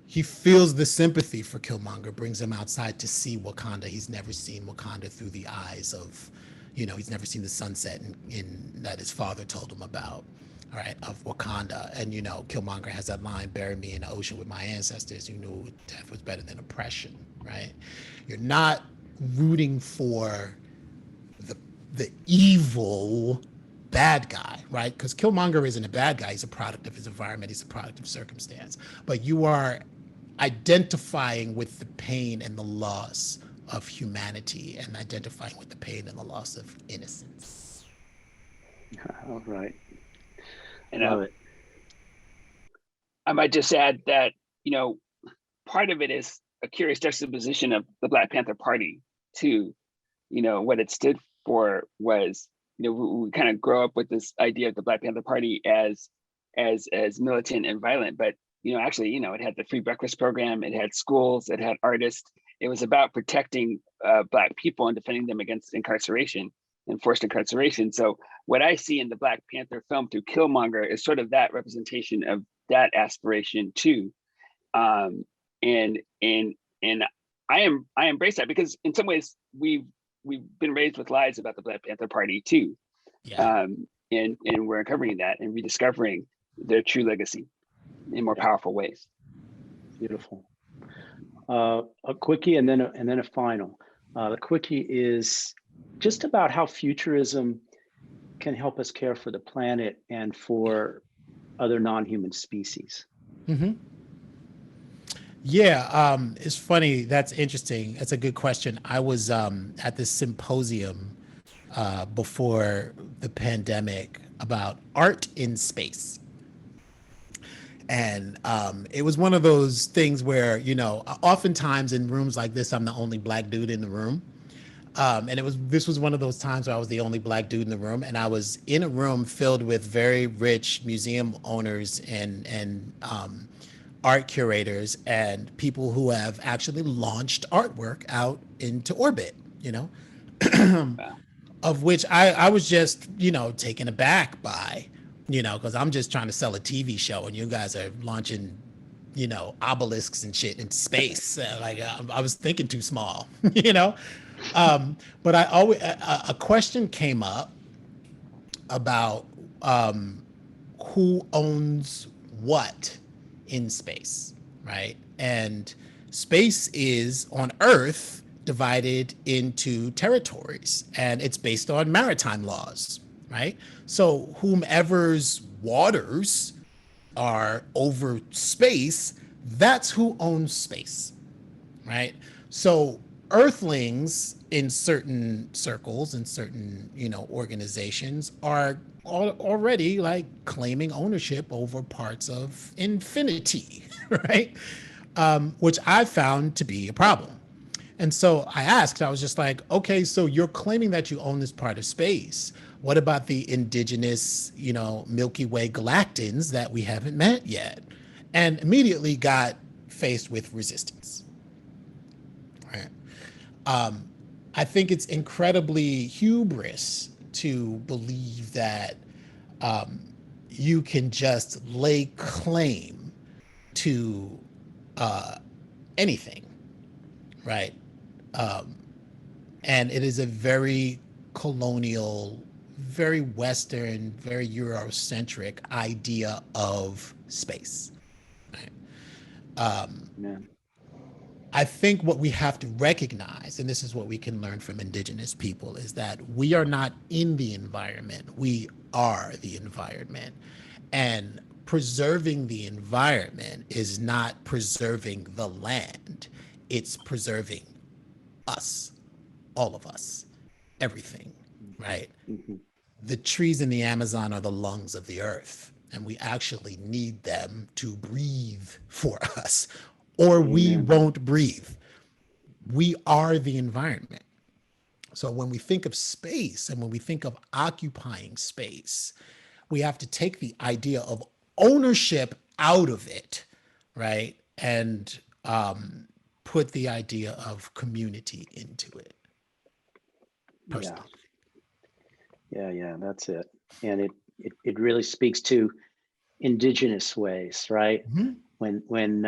He feels the sympathy for Killmonger, brings him outside to see Wakanda. He's never seen Wakanda through the eyes of, he's never seen the sunset in that his father told him about, all right, of Wakanda. And, Killmonger has that line, bury me in the ocean with my ancestors who knew death was better than oppression, right? You're not rooting for the evil bad guy, right? Because Killmonger isn't a bad guy. He's a product of his environment. He's a product of circumstance. But you are identifying with the pain and the loss of humanity and identifying with the pain and the loss of innocence. All right. And Love it. I might just add that, part of it is a curious juxtaposition of the Black Panther Party to, what it stood for was, we kind of grow up with this idea of the Black Panther Party as militant and violent, but actually, it had the free breakfast program, it had schools, it had artists. It was about protecting Black people and defending them against incarceration and forced incarceration. So what I see in the Black Panther film through Killmonger is sort of that representation of that aspiration too. And I embrace that, because in some ways we've been raised with lies about the Black Panther Party too. Yeah. And we're uncovering that and rediscovering their true legacy in more powerful ways. Beautiful. A quickie and then a final. The quickie is just about how futurism can help us care for the planet and for other non-human species. Mm-hmm. Yeah, it's funny. That's interesting. That's a good question. I was at this symposium before the pandemic about art in space. And it was one of those things where, oftentimes in rooms like this, I'm the only Black dude in the room. And this was one of those times where I was the only Black dude in the room, and I was in a room filled with very rich museum owners and art curators and people who have actually launched artwork out into orbit, of which I was just, taken aback by, because I'm just trying to sell a TV show and you guys are launching, obelisks and shit into space. I was thinking too small, but I always, a question came up about who owns what in space, right? And space is on Earth divided into territories, and it's based on maritime laws, right? So whomever's waters are over space, that's who owns space, right? So Earthlings in certain circles and certain, organizations are already like claiming ownership over parts of infinity, right? Which I found to be a problem. And so I was just like, okay, so you're claiming that you own this part of space. What about the indigenous, Milky Way galactans that we haven't met yet? And immediately got faced with resistance. Right. I think it's incredibly hubris to believe that you can just lay claim to anything, right? And it is a very colonial, very Western, very Eurocentric idea of space. Right? Man. I think what we have to recognize, and this is what we can learn from indigenous people, is that we are not in the environment, we are the environment. And preserving the environment is not preserving the land, it's preserving us, all of us, everything, right? Mm-hmm. The trees in the Amazon are the lungs of the earth, and we actually need them to breathe for us, or we won't breathe. We are the environment. So when we think of space and when we think of occupying space, we have to take the idea of ownership out of it, right? And put the idea of community into it. Personally. Yeah, that's it. And it really speaks to indigenous ways, right? Mm-hmm. When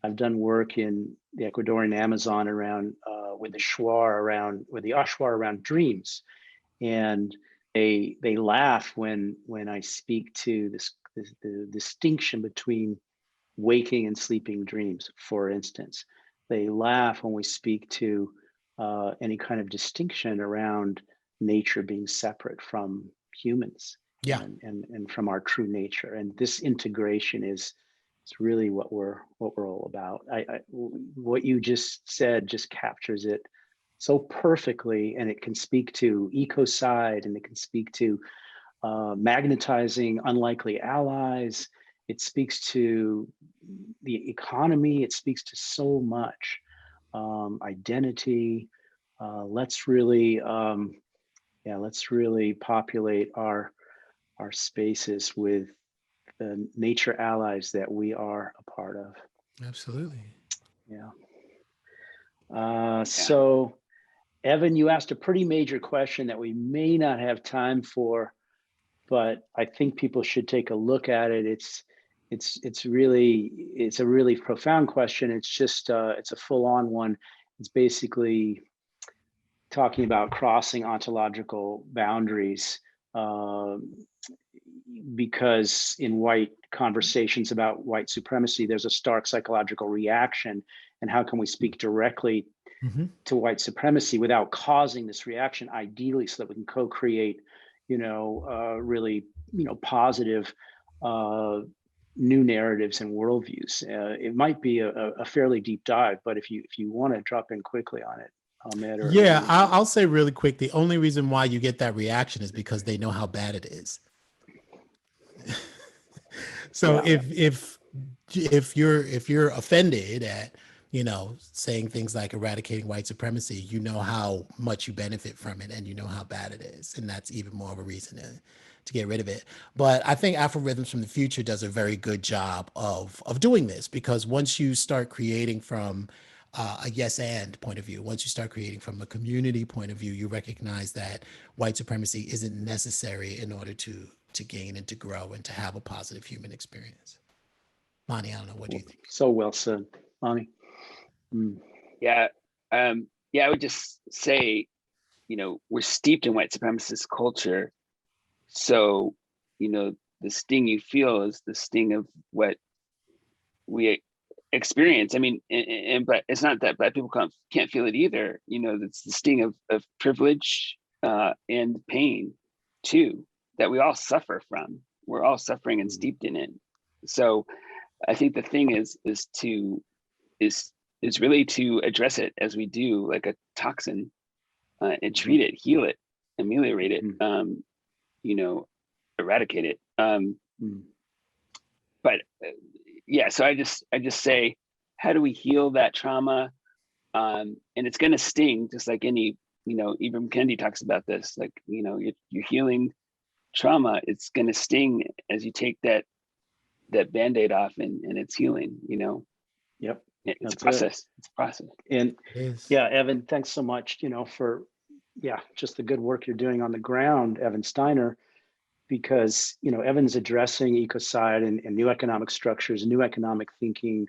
I've done work in the Ecuadorian Amazon around with the Ashwar around dreams, and they laugh when I speak to the distinction between waking and sleeping dreams. For instance, they laugh when we speak to any kind of distinction around nature being separate from humans Yeah. and from our true nature. And this integration is really what we're all about. What you just said just captures it so perfectly, and it can speak to ecocide, and it can speak to magnetizing unlikely allies. It speaks to the economy. It speaks to so much identity. Let's really populate our spaces with the nature allies that we are a part of. Absolutely. Yeah. So, Evan, you asked a pretty major question that we may not have time for, but I think people should take a look at it. It's a really profound question. It's just it's a full-on one. It's basically talking about crossing ontological boundaries, because in white conversations about white supremacy, there's a stark psychological reaction. And how can we speak directly to white supremacy without causing this reaction, ideally, so that we can co-create, really, positive new narratives and worldviews. It might be a fairly deep dive, but if you want to drop in quickly on it, Ahmed. Yeah, I'll say really quick. The only reason why you get that reaction is because they know how bad it is. So Yeah. if you're offended at saying things like eradicating white supremacy, you know how much you benefit from it, and you know how bad it is, and that's even more of a reason to get rid of it. But I think Afro-Rhythms from the Future does a very good job of doing this, because once you start creating from a yes and point of view, once you start creating from a community point of view, you recognize that white supremacy isn't necessary in order to gain and to grow and to have a positive human experience. Lonnie, I don't know, what do you think? So well said, Lonnie. Yeah, I would just say, we're steeped in white supremacist culture, so the sting you feel is the sting of what we experience. I mean, but it's not that Black people can't feel it either. It's the sting of privilege and pain too, that we all suffer from. We're all suffering and steeped in it. So I think the thing is really to address it as we do, like a toxin, and treat it, heal it, ameliorate it, eradicate it. But yeah, so I just say, how do we heal that trauma? And it's going to sting, just like any, Ibram Kendi talks about this, like, you're healing trauma. It's going to sting as you take that Band-Aid off, and it's healing, Yep. It's a process. It's a process. And yeah, Evan, thanks so much, for just the good work you're doing on the ground, Evan Steiner, because Evan's addressing ecocide and new economic structures, new economic thinking,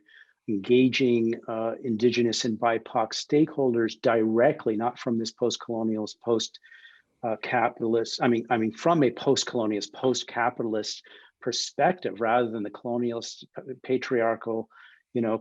engaging indigenous and BIPOC stakeholders directly, not from this post-colonialist, post-capitalist. I mean, from a post-colonialist, post-capitalist perspective, rather than the colonialist, patriarchal,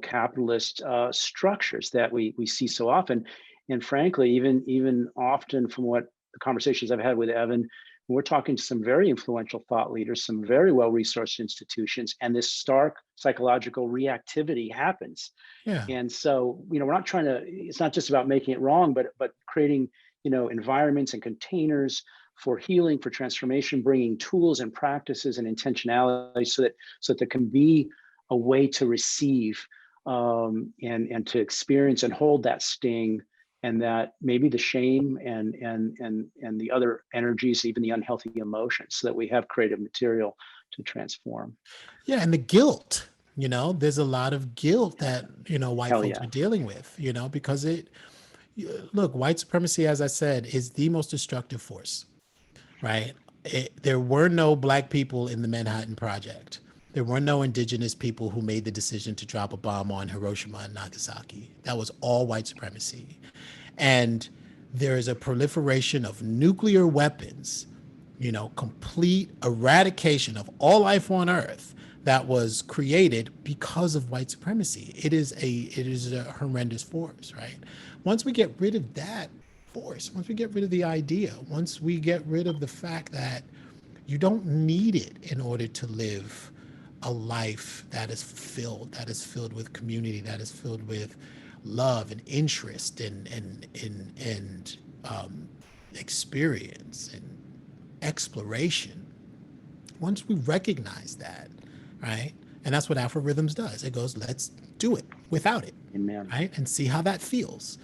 capitalist structures that we see so often. And frankly, even often, from what the conversations I've had with Evan, we're talking to some very influential thought leaders, some very well-resourced institutions, and this stark psychological reactivity happens. Yeah. And so, we're not trying to, it's not just about making it wrong, but creating, environments and containers for healing, for transformation, bringing tools and practices and intentionality so that there can be a way to receive and to experience and hold that sting, and that maybe the shame and the other energies, even the unhealthy emotions, so that we have creative material to transform. Yeah, and the guilt, there's a lot of guilt that white folks are dealing with, because look, white supremacy, as I said, is the most destructive force, right? There were no Black people in the Manhattan Project. There were no indigenous people who made the decision to drop a bomb on Hiroshima and Nagasaki. That was all white supremacy. And there is a proliferation of nuclear weapons, complete eradication of all life on Earth that was created because of white supremacy. It is a horrendous force, right? Once we get rid of that force, once we get rid of the idea, once we get rid of the fact that You don't need it in order to live a life that is filled with community, that is filled with love and interest and experience and exploration. Once we recognize that, right? And that's what Afrorhythms does. It goes, let's do it without it, Amen. right? And see how that feels.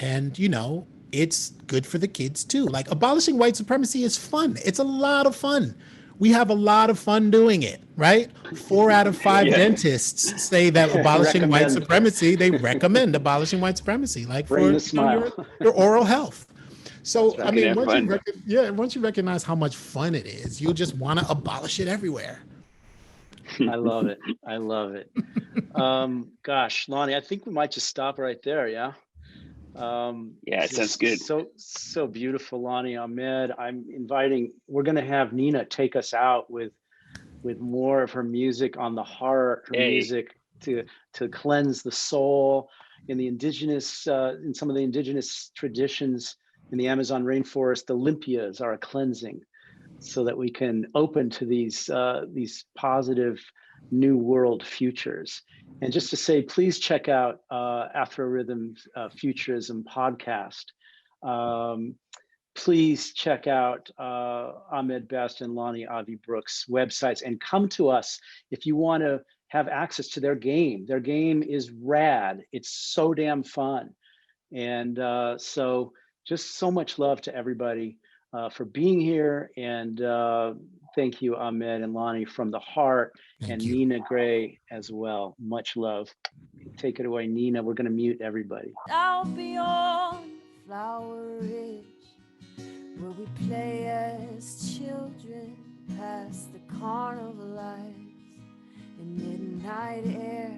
And, you know, it's good for the kids too. Like abolishing white supremacy is fun. It's a lot of fun. We have a lot of fun doing it, right? 4 out of 5 Yeah. dentists say that abolishing white Recommend. supremacy, they recommend abolishing white supremacy, like Bring for the smile. your oral health. So, That's right. I mean, have fun. once you recognize how much fun it is, you'll just want to abolish it everywhere. I love it. I love it. Gosh, Lonnie, I think we might just stop right there. Yeah. Yeah, it sounds good. So beautiful, Lonnie, Ahmed. We're going to have Nina take us out with more of her music on the heart, her Hey. music to cleanse the soul in in some of the indigenous traditions in the Amazon rainforest. The Olympias are a cleansing, so that we can open to these positive new world futures. And just to say, please check out Afrorhythms Futurism podcast. Please check out Ahmed Best and Lonnie Avi Brooks' websites, and come to us if you want to have access to their game. Their game is rad. It's so damn fun. And so just so much love to everybody for being here. And thank you, Ahmed and Lonnie, from the heart, Thank and you. Nina Gray as well. Much love. Take it away, Nina. We're going to mute everybody. Out beyond Flower Ridge, where we play as children, past the carnival lights and midnight air,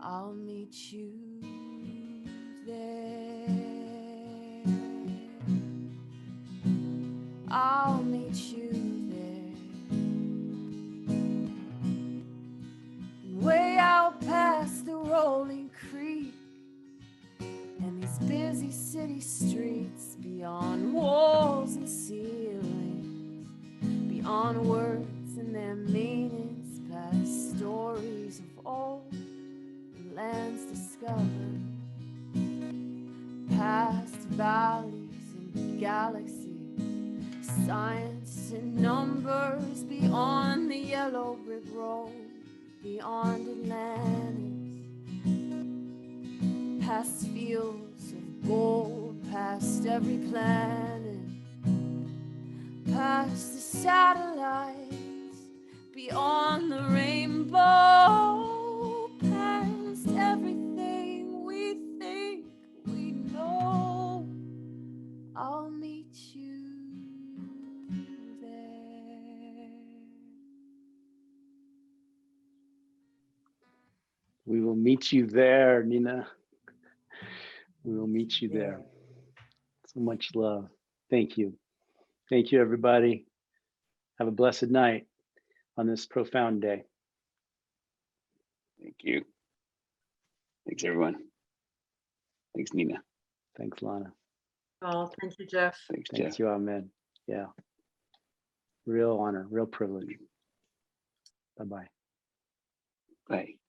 I'll meet you there. I'll meet you there. Way out past the rolling creek and these busy city streets, beyond walls and ceilings, beyond words and their meanings, past stories of old and lands discovered, past valleys and galaxies, science and numbers, beyond the yellow brick road, beyond Atlantis, past fields of gold, past every planet, past the satellites, beyond the rainbow, past everything we think we know, I'll meet you there. We will meet you there, Nina. We will meet you there. So much love. Thank you. Thank you, everybody. Have a blessed night on this profound day. Thank you. Thanks, everyone. Thanks, Nina. Thanks, Lana. Oh, thank you, Jeff. Thanks, Thank Jeff. you, Ahmed. Yeah. Real honor, real privilege. Bye-bye. Bye.